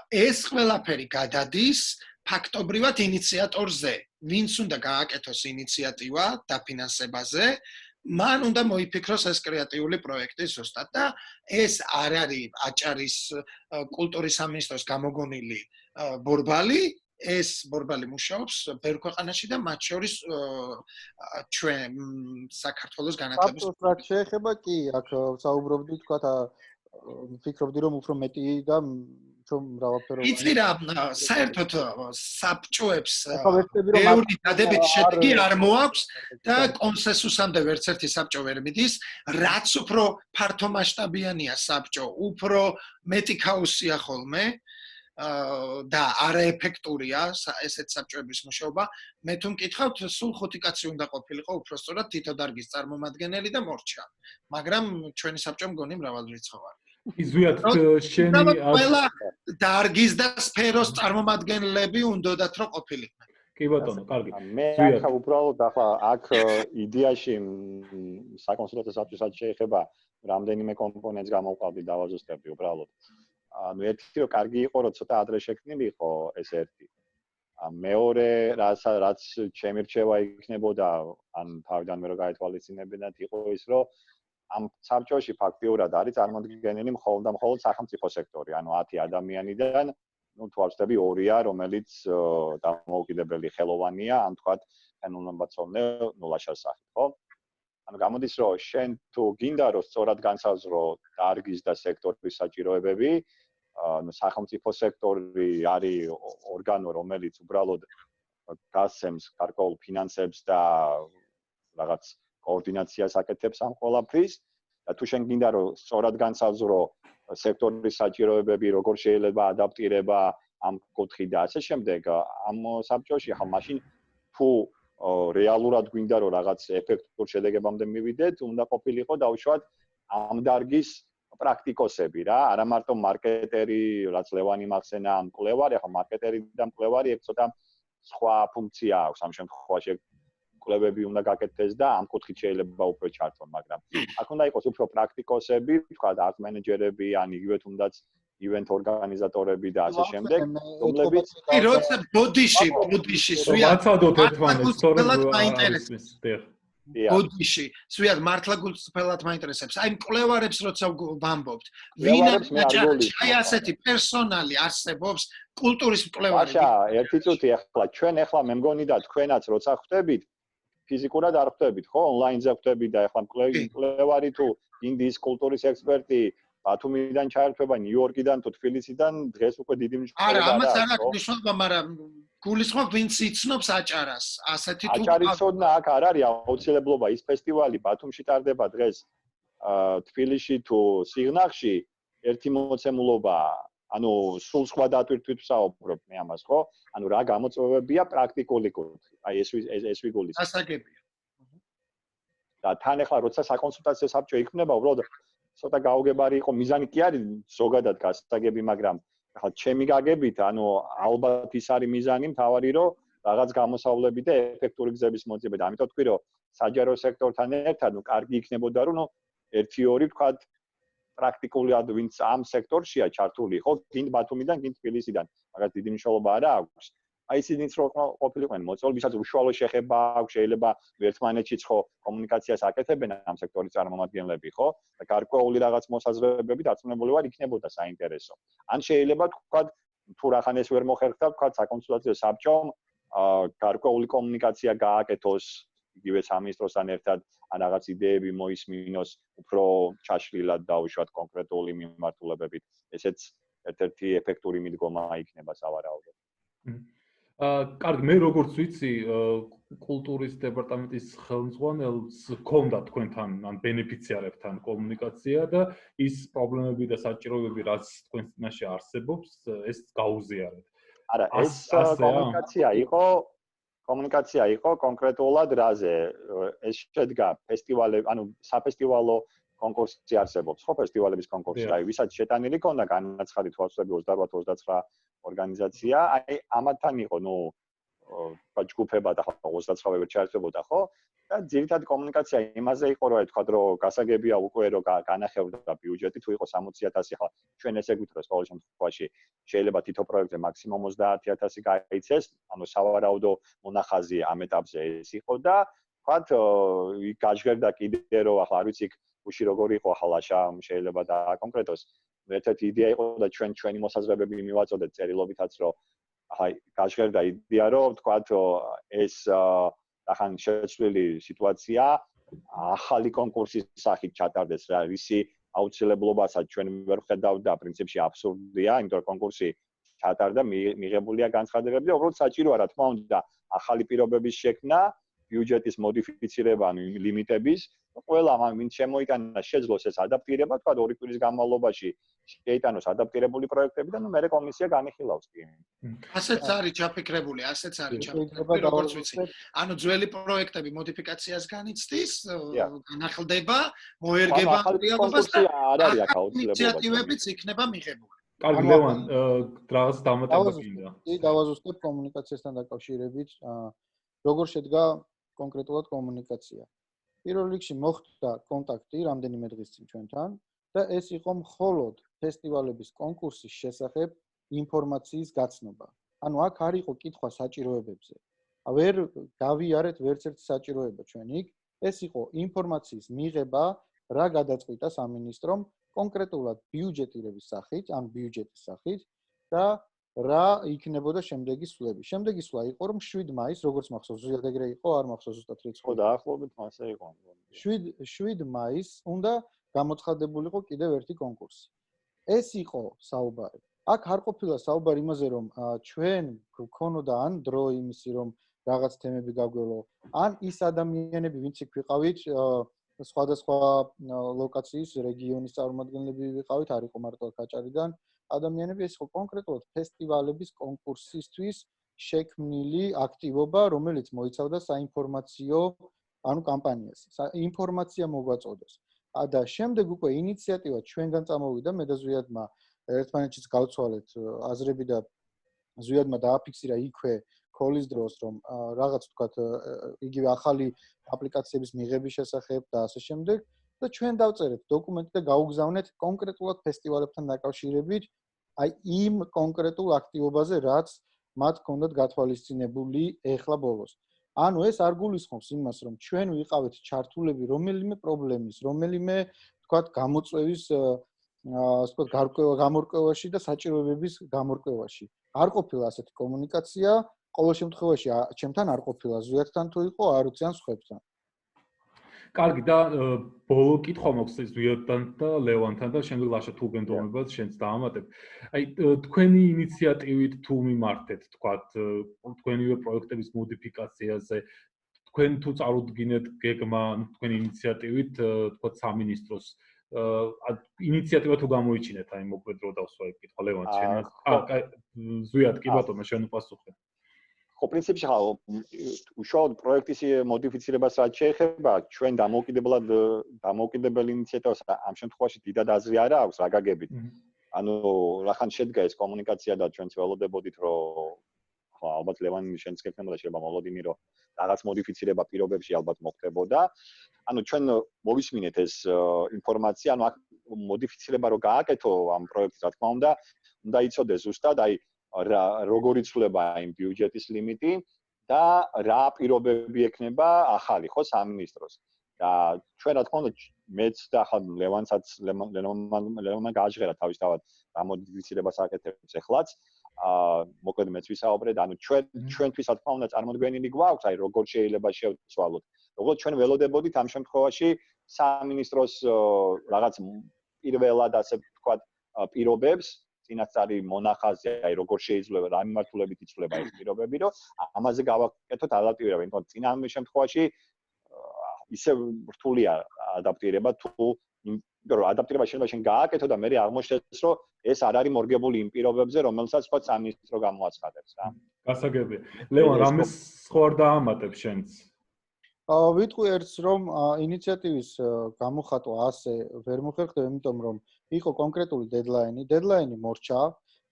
ეს ყველაფერი გადადის ფაქტობრივად ინიციატორზე, ვინც უნდა გააკეთოს ინიციატივა დაფინანსებაზე, მან უნდა მოიფიქროს ეს კრეატიული პროექტი ზუსტად და ეს არ არის აჭარის კულტურის სამინისტროს გამოგონილი ბორბალი, ეს ბორბალი მუშაობს ბევრ ქვეყანაში და მათ შორის ჩვენ საქართველოს განათლების რაც შეეხება კი აქ საუბრობდი თქვათ ვფიქრობდი რომ უფრო მეტი და რომ მრავალფეროვანი იცი რა საერთოდ საბჭოებს ბევრი დადებითი შედეგი არ მოაქვს და კონსენსუსამდე ვერც ერთი საბჭო ვერ მიდის რაც უფრო ფართომასშტაბიანია საბჭო უფრო მეტი ქაოსია ხოლმე და არაეფექტურია ესეთ საბჭოების მუშაობა მე თუ მკითხავთ სულ 5 კაცი უნდა ყოფილიყო უფრო სწორად თითო დარგის წარმომადგენელი და მორჩა მაგრამ ჩვენი საბჭო მგონი მრავალრიცხოვანი იზვიათ შენი ყველა დარგის და სფეროს წარმომადგენლები უნდათ რომ ყოფილიყვნენ კი ბატონო კარგი მე ახლა უბრალოდ ახლა აქ იდეაში საკონსულტაციო საბჭოსაც შეეხება რამდენიმე კომპონენტს გამოვყავდი დავაზუსტებდი უბრალოდ ანუ ერთი რომ კარგი იყო რომ ცოტა ადრე შექმნილიყო ეს ერთი მეორე რაც ჩემი რჩევა იქნებოდა ან თავიდან მე რო გაეთვალისწინებინათ იყო ის რომ ამ საბჭოში ფაქტიურად არის წარმოდგენილი მხოლოდ სახელმწიფო სექტორი, ანუ 10 ადამიანიდან, ну, თუ არ ვცდები 2-ია, რომელიც დამოუკიდებელი ხელოვანია, ან თქვათ ფენომენბაცონე ნულაშარ სახით, ხო? ანუ გამოდის რომ შენ თუ გინდა რომ სწორად განსაზღვრო დარგის და სექტორის საჭიროებები, ну, სახელმწიფო სექტორი არის ორგანო, რომელიც უბრალოდ გასცემს გარკვეულ ფინანსებს და რაღაც კოორდინაციას აკეთებს ამ ყველაფრის და თუ შენ გინდა რომ სწორად განსაზღვრო სექტორის საჭიროებები როგორ შეიძლება ადაპტირება ამ კუთხით და ასე შემდეგ ამ საბჭოში ხა მაშინ თუ რეალურად გვინდა რომ რაღაც ეფექტურ შედეგებამდე მივიდეთ უნდა ყოფილიყო დაუშვათ ამ დარგის პრაქტიკოსები რა არა მარტო მარკეტერი რაც ლევანი მახსენა ან მკვლევარი ხა მარკეტერი და მკვლევარი ეგ ცოტა სხვა ფუნქცია აქვს ამ შემთხვევაში კვლევები უნდა გაკეთდეს და ამ კუთხით შეიძლება უფრო ჩართონ, მაგრამ აქ უნდა იყოს უფრო პრაქტიკოსები, თქვა art მენეჯერები, ან იგივე თუნდაც ივენთ ორგანიზატორები და ასე შემდეგ, რომლებიც კი, როცა ბოდიში სვიად ვაცადოთ ერთმანეთს, სწორედ მაინტერესებს. ბოდიში სვიად მართლა გულწრფელად მაინტერესებს. აი მკვლევარებს როცა ვამბობთ, ვინ არის აი ასეთი პერსონალი არსებობს კულტურის მკვლევარები. მაშა, ერთი წუთი ახლა ჩვენ ახლა მე მგონი და თქვენაც როცა ხვდებით ფიზიკურად არ ხვდებით, ხო? ონლაინზე ხვდებით და ახლა მკვლევარი თუ ინდიის კულტურის ექსპერტი ბათუმიდან ჩაერთვება ნიუ-იორკიდან თუ თბილისიდან დღეს უკვე დიდი მნიშვნელობა არა, ამას არ აქვს მნიშვნელობა, მაგრამ გულისხმობ ვინც იცნობს აჭარას, ასეთი თუ აჭარისოდნა აქ არ არის აუცილებლობა ის ფესტივალი ბათუმში ტარდება დღეს თბილისში თუ სიღნაღში ერთი მოცემულობა ანუ სულ სხვა დატვირთვით ვსაუბრობ მე ამას ხო? ანუ რა გამოწვევებია პრაქტიკული კუთხით. აი ეს ვიგულისხმობ. გასაგებია. და თან ახლა როცა საკონსულტაციო საბჭო იქმნება, უბრალოდ ცოტა გაუგებარი იყო, მიზანი კი არის ზოგადად გასაგები, მაგრამ ახლა ჩემი გაგებით, ანუ ალბათ ის არის მიზანი, მთავარი რომ რაღაც გამოსავლები და ეფექტური გზების მოძიება და ამიტომ თქვი რომ საჯარო სექტორთან ერთად, ну, კარგი იქნებოდა რომ 1-2 თქვა პრაქტიკულად ვინც ამ სექტორშია ჩართული, ხო, გინდ ბათუმიდან, გინდ თბილისიდან, მაგას დიდი მნიშვნელობა არა აქვს. აი ისინიც რო ყოფილიყვნენ მოწვეული, ვისაც უშუალო შეხება აქვს, შეიძლება ერთმანეთშიც ხო კომუნიკაციას აკეთებენ ამ სექტორის წარმომადგენლები, ხო? და გარკვეული რაღაც მოსაზრებები დაწუნებული ვარ იქნებოდა საინტერესო. ან შეიძლება თქვა თუ რახან ეს ვერ მოხერხდა, თქვა საკონსულტაციო საბჭომ გარკვეული კომუნიკაცია გააკეთოს იგივე სამინისტროსთან ერთად ან რაღაც იდეები მოისმინოს უფრო ჩაშლილად დაუშვათ კონკრეტული მიმართულებებით. ესეც ერთ-ერთი ეფექტური მიდგომა იქნება სავარაუდოდ. კარგი, მე როგორც ვიცი, კულტურის დეპარტამენტის ხელმძღვანელს ჰქონდა თქვენთან ან ბენეფიციარებთან კომუნიკაცია და ის პრობლემები და საჭიროებები რაც თქვენ წინაშე არსებობს, ეს გაუზიარეთ. არა, ეს კომუნიკაცია იყო კონკრეტულად რაზე? ეს შედგა ფესტივალები, ანუ საფესტივალო კონკურსი არსებობს, ხო, ფესტივალების კონკურსი, აი, ვისაც შეტანილი ქონდა განაცხადი თვალსაჩინო 28-29 ორგანიზაცია, აი, ამათთან იყო, ну, ჯგუფება და 29-ე ჩაერთვებოდა, ხო? და ძირითადი კომუნიკაცია იმაზე იყო, რომ თქვა, რომ გასაგებია უკვე რომ განახევრდა ბიუჯეტი, თუ იყო 60,000, ხა ჩვენ ესე გვითხრეს ყოველ შემთხვევაში შეიძლება თითო პროექტზე მაქსიმუმ 30,000 გაიცეს, ანუ სავარაუდო მონახაზი ამ ეტაპზე ეს იყო და თქვა, გაჟღერდა კიდე რომ ახლა არ ვიცი უში როგორი იყო ახალაშა შეიძლება და კონკრეტოს ერთ-ერთი იდეა იყო და ჩვენი მოსაზრებები მივაწოდეთ წერილობითაც რომ აი გაჟღერდა იდეა რომ თქვათ ეს ახან შეცვლილი სიტუაცია ახალი კონკურსის სახით ჩატარდეს რა ისი აუცილებლობასაც ჩვენ ვერ ხედავთ და პრინციპში აბსურდია იმიტომ რომ კონკურსი ჩატარდა მიღებულია განცხადებები და უბრალოდ საჭიროა რა თქმა უნდა ახალი პირობების შექმნა ბიუჯეტის მოდიფიცირება ანუ ლიმიტების ყველა ვინც შემოიტანა შეძლოს ეს ადაპტირება თქვა 2 კვირის განმავლობაში შეიტანოს ადაპტირებული პროექტები და ნუ მე კომისია განიხილავს კი ასეც არის ჩაფიქრებული ასეც არის ჩაფიქრებული როგორც ვიცი ანუ ძველი პროექტები მოდიფიკაციას განიცდის განახლდება მოერგება რეალობას და არ არის აქ აუცილებლობა ინიციატივებიც იქნება მიღებული კარგი ლევან რაღაც დამატება გინდა კი დავაზუსტებ კომუნიკაციასთან დაკავშირებით როგორ შედგა კონკრეტულად კომუნიკაცია პირველ რიგში მოხდა კონტაქტი რამდენიმე დღის წინ ჩვენთან და ეს იყო მხოლოდ ფესტივალების კონკურსის შესახებ ინფორმაციის გაცნობა. ანუ აქ არ იყო კითხვა საჭიროებებზე. ვერ გავიარეთ ვერც ერთ საჭიროება ჩვენ იქ. ეს იყო ინფორმაციის მიღება, რა გადაწყვიტა სამინისტრომ კონკრეტულად ბიუჯეტირების სახით, ან ბიუჯეტის სახით და რა იქნებოდა შემდეგი სვლები. შემდეგი სვლა იყო რომ 7 მაისს, როგორც მახსოვს, ზუსტად ეგრე იყო, არ მახსოვს ზუსტად რიცხვი. ხო, დაახლოებით მასე იყო. 7 მაისს უნდა გამოცხადებულიყო კიდევ ერთი კონკურსი. ეს იყო საუბარი. აქ არ ყოფილა საუბარი იმაზე, რომ ჩვენ გქონოდა ან დრო იმისი, რომ რაღაც თემები გაგველო, ან ის ადამიანები, ვინც იქ ვიყავით, სხვადასხვა ლოკაციის, რეგიონის წარმომადგენლები ვიყავით, არ იყო მარტო კაჭარიდან, ადამიანები ეს იყო კონკრეტულად ფესტივალების კონკურსისთვის შექმნილი აქტივობა, რომელიც მოიცავდა საინფორმაციო, ანუ კამპანიას. ინფორმაცია მოგვაწოდეს. და შემდეგ უკვე ინიციატივა ჩვენგან წამოვიდა, მე და ზვიადმა ერთმანეთშიც გავცვალეთ აზრები და ზვიადმა დააფიქსირა იქვე ქოლის დროს, რომ რაღაც ვთქვათ, იგივე ახალი აპლიკაციების მიღების შესახებ და ასე შემდეგ და ჩვენ დავწერეთ დოკუმენტი და გაუგზავნეთ კონკრეტულად ფესტივალებთან დაკავშირებით, აი იმ კონკრეტულ აქტივობაზე, რაც მათ ჰქონდათ გათვალისწინებული ეხლა ბოლოს. ანუ ეს არ გულისხმობს იმას, რომ ჩვენ ვიყავით ჩართულები რომელიმე პრობლემის, რომელიმე ვთქვათ, გამოწვევის ასე ვთქვათ, გამორკვევაში და საჭიროებების გამორკვევაში. არ ყოფილა ასეთი კომუნიკაცია, ყოველ შემთხვევაში ჩემთან არ ყოფილა, ზვიადთან თუ იყო, არ ვიცი ან სხვებთან. კარგი და ბოლო კითხვა მაქვს ზვიადთან და ლევანთან და შემდეგ ლაშა თუ გენდომებას შენც დაამატებ. აი თქვენი ინიციატივით თუ მიმართეთ, თქვათ, თქვენივე პროექტების მოდიფიკაციაზე, თქვენ თუ წარუდგინეთ გეგმა, თქვენი ინიციატივით, თქვათ, სამინისტროს ინიციატივა თუ გამოიჩინეთ, აი მოკლედ რო დავსვაებ კითხვა ლევან შენ. ზვიად კი ბატონო, შენ უპასუხე. ხო, პრინციპში ხა უშუალოდ პროექტის მოდიფიცირებას რაც შეეხება, ჩვენ დამოუკიდებელი ინიციატივას ამ შემთხვევაში დიდად აზრი არ აქვს რა გაგებით. ანუ რახან შედგა ეს კომუნიკაცია და ჩვენც ველოდებოდით, რომ ხო, ალბათ ლევანი შენც გეკნებოდა შეიძლება მოლოდინი, რომ რაღაც მოდიფიცირება პირობებში ალბათ მოხდებოდა. ანუ ჩვენ მოვისმინეთ ეს ინფორმაცია, ანუ აქ მოდიფიცირება რო გააკეთო ამ პროექტს, რა თქმა უნდა, უნდა იცოდეს ზუსტად, აი როგორ იცვლება იმ ბიუჯეტის ლიმიტი და რა პირობები ექნება ახალი ხო სამინისტროს. და ჩვენ რა თქმა უნდა მეც და ახლა ლევანსაც ლევანმა გააჟღერა თავისთავად რა მოდიფიცირებას აკეთებს ეხლაც. მოკლედ მეც ვისაუბრეთ, ანუ ჩვენთვის რა თქმა უნდა წარმოდგენილი გვაქვს, აი როგორ შეიძლება შევცვალოთ. როგორც ჩვენ ველოდებოდით ამ შემთხვევაში სამინისტროს რაღაც პირველად ასე ვთქვათ პირობებს წინასწარი მონახაზი, აი როგორ შეიძლება რა მიმართულებით იცვლება ეს პირობები, რომ ამაზე გავაკეთოთ ადაპტირება, იმიტომ წინა შემთხვევაში ისე რთულია ადაპტირება თუ იმიტომ რომ ადაპტირება შეიძლება შენ გააკეთო და მე აღმოჩნდეს რომ ეს არ არის მორგებული იმ პირობებზე, რომელსაც თქვა სამინისტრო გამოაცხადებს რა. გასაგებია. ლევან, რამეს სხვა არ დაამატებ შენც? ვიტყვი ერთს რომ ინიციატივის გამოხატვა ასე ვერ მოხერხდება, იმიტომ რომ იყო კონკრეტული დედლაინი მორჩა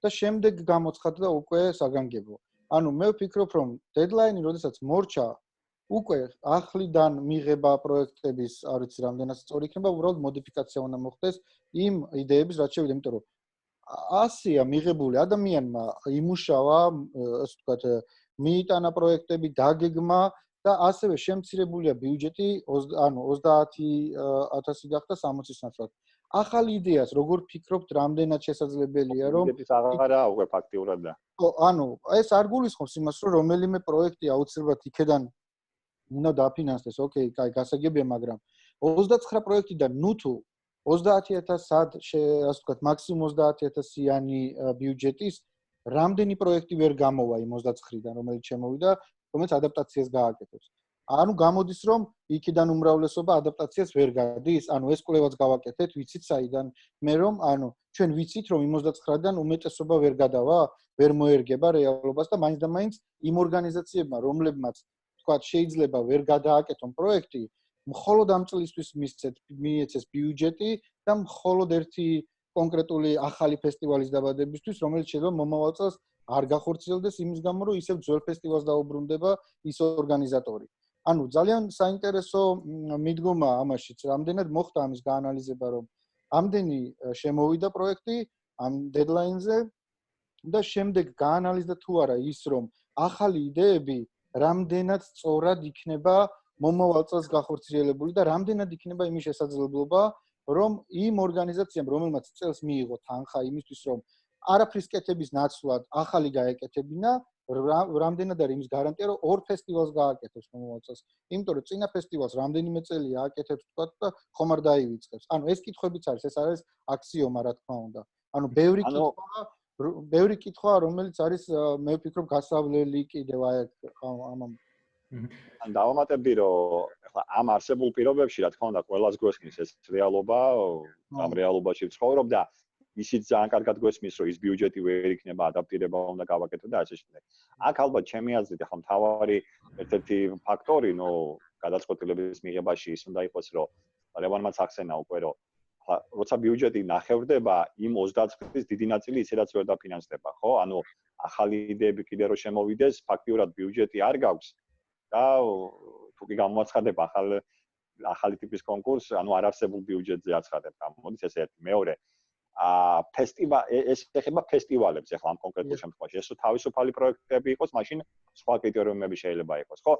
და შემდეგ გამოცხადდა უკვე საგანგებო. ანუ მე ვფიქრობ რომ დედლაინი, როდესაც მორჩა, უკვე ახლიდან მიღება პროექტების, არ ვიცი რამდენად სწორი იქნება, უბრალოდ მოდიფიკაცია უნდა მოხდეს იმ იდეების, რაც შევიდა, იმიტომ რომ ასია მიღებული ადამიანმა იმუშავა, ასე ვთქვათ, მიიტანა პროექტები, დაგეგმა და ასევე შემცირებულია ბიუჯეტი, ანუ 30000 გახდა 60-ის ნაცვლად. ახალი იდეას როგორ ფიქრობთ, რამდენად შესაძლებელია რომ ეს აღარაა უკვე ფაქტიურად და ანუ ეს არ გულისხმობს იმას რომ რომელიმე პროექტი აუცილებლად იქედან უნდა დაფინანსდეს, ოკეი, კაი, გასაგებია, მაგრამ 29 პროექტიდან ნუ თუ 30000 ასე ვთქვათ, მაქსიმუმ 30000-იანი ბიუჯეტის რამდენი პროექტი ვერ გამოვა იმ 29-დან, რომელიც შემოვიდა, რომელიც ადაპტაციას გააკეთებს. ანუ გამოდის რომ იქიდან უმრავლესობა ადაპტაციას ვერ გადის, ანუ ეს კვლევაც გავაკეთეთ, ვიცით საიდან, მე რომ ანუ ჩვენ ვიცით რომ იმ 29-დან უმეტესობა ვერ გადავა, ვერ მოერგება რეალობას და მაინც და მაინც იმ ორგანიზაციებმა, რომლებმაც ვთქვათ, შეიძლება ვერ გადააკეთონ პროექტი, მხოლოდ ამ წლისთვის მიეცეს ბიუჯეტი და მხოლოდ ერთი კონკრეტული ახალი ფესტივალის დაბადებისთვის, რომელიც შეიძლება მომავალ წელს არ გახორციელდეს იმის გამო, რომ ისევ ძველ ფესტივალს დაუბრუნდება ის ორგანიზატორი. ანუ ძალიან საინტერესო მიდგომა ამაშიც, რამდენად მოხდა ამის გაანალიზება, რომ ამდენი შემოვიდა პროექტი ამ დედლაინზე და შემდეგ გაანალიზდა თუ არა ის, რომ ახალი იდეები რამდენად სწორად იქნება მომავალ წელს გახორციელებული და რამდენად იქნება იმის შესაძლებლობა, რომ იმ ორგანიზაციამ, რომელმაც წელს მიიღო თანხა იმისთვის, რომ არაფრის კეთების ნაცვლად ახალი გაეკეთებინა, რამდენად არის იმის გარანტია, რომ ორ ფესტივალს გააკეთებს მომავალ წელს. იმიტომ რომ წინა ფესტივალს რამდენიმე წელი ააკეთებს თქვა და ხომ არ დაივიწყებს. ანუ ეს კითხვებიც არის, ეს არის აქსიომა, რა თქმა უნდა. ანუ ბევრი კითხვა, რომელიც არის, მე ვფიქრობ, გასავლელი კიდევ აი ამ ან დავამატებდი რომ ახლა ამ არსებულ პირობებში რა თქმა უნდა ყველას გვესმის ეს რეალობა, ამ რეალობაში ვცხოვრობ და ისიც ძალიან კარგად გვესმის რომ ის ბიუჯეტი ვერ იქნება ადაპტირება უნდა გავაკეთო და ასე შემდეგ. აქ ალბათ ჩემი აზრით ახლა მთავარი ერთ-ერთი ფაქტორი, გადაწყვეტილების მიღებაში ის უნდა იყოს რომ ლევანმაც ახსენა უკვე რომ ახლა როცა ბიუჯეტი ნახევრდება, იმ 29-ის დიდი ნაწილი ისედაც ვერ დაფინანსდება, ხო? ანუ ახალი იდეები კიდე რომ შემოვიდეს, ფაქტიურად ბიუჯეტი არ გაქვს. და თუ კი გამოაცხადება ახალი ტიპის კონკურსი, ანუ არ არსებულ ბიუჯეტზე აცხადებ, გამოდის ეს ერთი. მეორე, ეს ეხება ფესტივალებს ახლა ამ კონკრეტულ შემთხვევაში. ეს თუ თავისუფალი პროექტები იყოს, მაშინ სხვა კრიტერიუმები შეიძლება იყოს, ხო?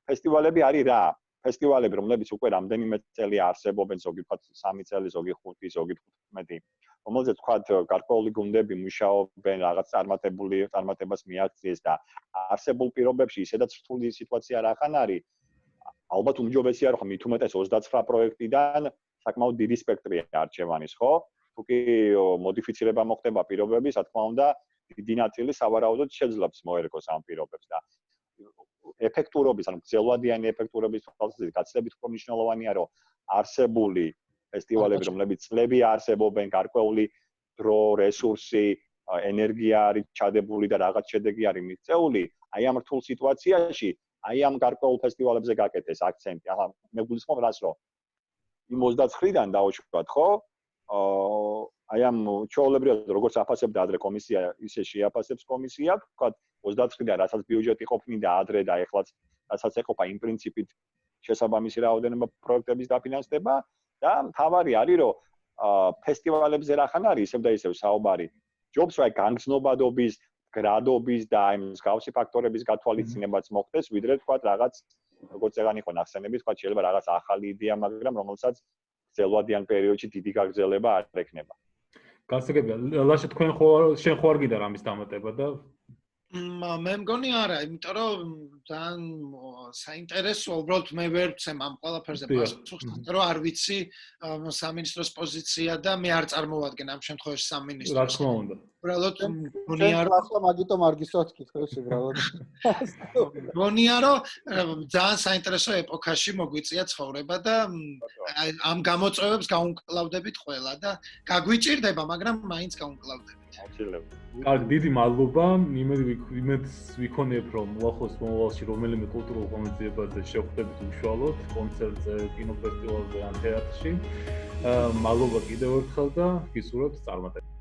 ფესტივალები არის რა? ფესტივალები, რომლებიც უკვე რამდენიმე წელი არსებობენ, ზოგი ვთქვათ 3 წელი, ზოგი 5, ზოგი 15, რომელზეც ვთქვათ გარკვეული გუნდები მუშაობენ, რაღაც წარმატებას მიაღწიეს და არსებულ პირობებში ისედაც რთული სიტუაცია რახან არის. ალბათ უმჯობესია რომ მით უმეტეს 29 პროექტიდან საკმაოდ დიდი სპექტრია არჩევანის, ხო? თუ კი მოდიფიცირება მოხდება პირობების, რა თქმა უნდა, დიდი ნაწილი სავარაუდოდ შეძლებს მოერგოს ამ პირობებს და ეფექტურობის, ანუ გრძელვადიანი ეფექტურობის თვალსაზრისით გაცილებით უფრო მნიშვნელოვანია, რომ არსებული ფესტივალები, რომლებიც წლები არსებობენ, გარკვეული დრო, რესურსი, ენერგია არის ჩადებული და რაღაც შედეგი არის მიღწეული, აი ამ რთულ სიტუაციაში, აი ამ გარკვეულ ფესტივალებზე გაკეთეს აქცენტი. ახლა მე გულისხმობ რას, რომ იმ 29-დან დავუშვათ, ხო? აი ამ ჩვეულებრივად როგორც აფასებდა ადრე კომისია, ისე შეაფასებს კომისია, ვთქვათ 29-დან რასაც ბიუჯეტი ყოფნიდა ადრე და ეხლაც რასაც ეყოფა იმ პრინციპით შესაბამისი რაოდენობა პროექტების დაფინანსდება და მთავარი არის რომ ფესტივალებზე რახან არის ისევ და ისევ საუბარი ჯობს რა განგზნობადობის, გრადობის და აი მსგავსი ფაქტორების გათვალისწინებაც მოხდეს, ვიდრე ვთქვათ რაღაც როგორც ეგან იყო ნახსენები, ვთქვათ შეიძლება რაღაც ახალი იდეა, მაგრამ რომელსაც გრძელვადიან პერიოდში დიდი გაგრძელება არ ექნება. გასაგებია, ლაშა თქვენ შენ ხო არ გინდა რამის დამატება და მე მგონი არა, იმიტომ რომ ძალიან საინტერესო, უბრალოდ მე ვერ ვცემ ამ ყველაფერზე პასუხს, რომ არ ვიცი სამინისტროს პოზიცია და მე არ წარმოვადგენ ამ შემთხვევაში სამინისტროს. რა თქმა უნდა. უბრალოდ მგონია რომ ახლა მაგიტომ არ გისვათ კითხვებს უბრალოდ. მგონია რომ ძალიან საინტერესო ეპოქაში მოგვიწია ცხოვრება და ამ გამოწვევებს გაუმკლავდებით ყველა და გაგვიჭირდება, მაგრამ მაინც გაუმკლავდებით. კარგი, დიდი მადლობა. იმედს ვიქონიებ, რომ უახლოს მომავალში რომელიმე კულტურულ ღონისძიებაზე შევხვდებით უშუალოდ, კონცერტზე, კინოფესტივალზე ან თეატრში. მადლობა კიდევ ერთხელ და გისურვებთ წარმატებას.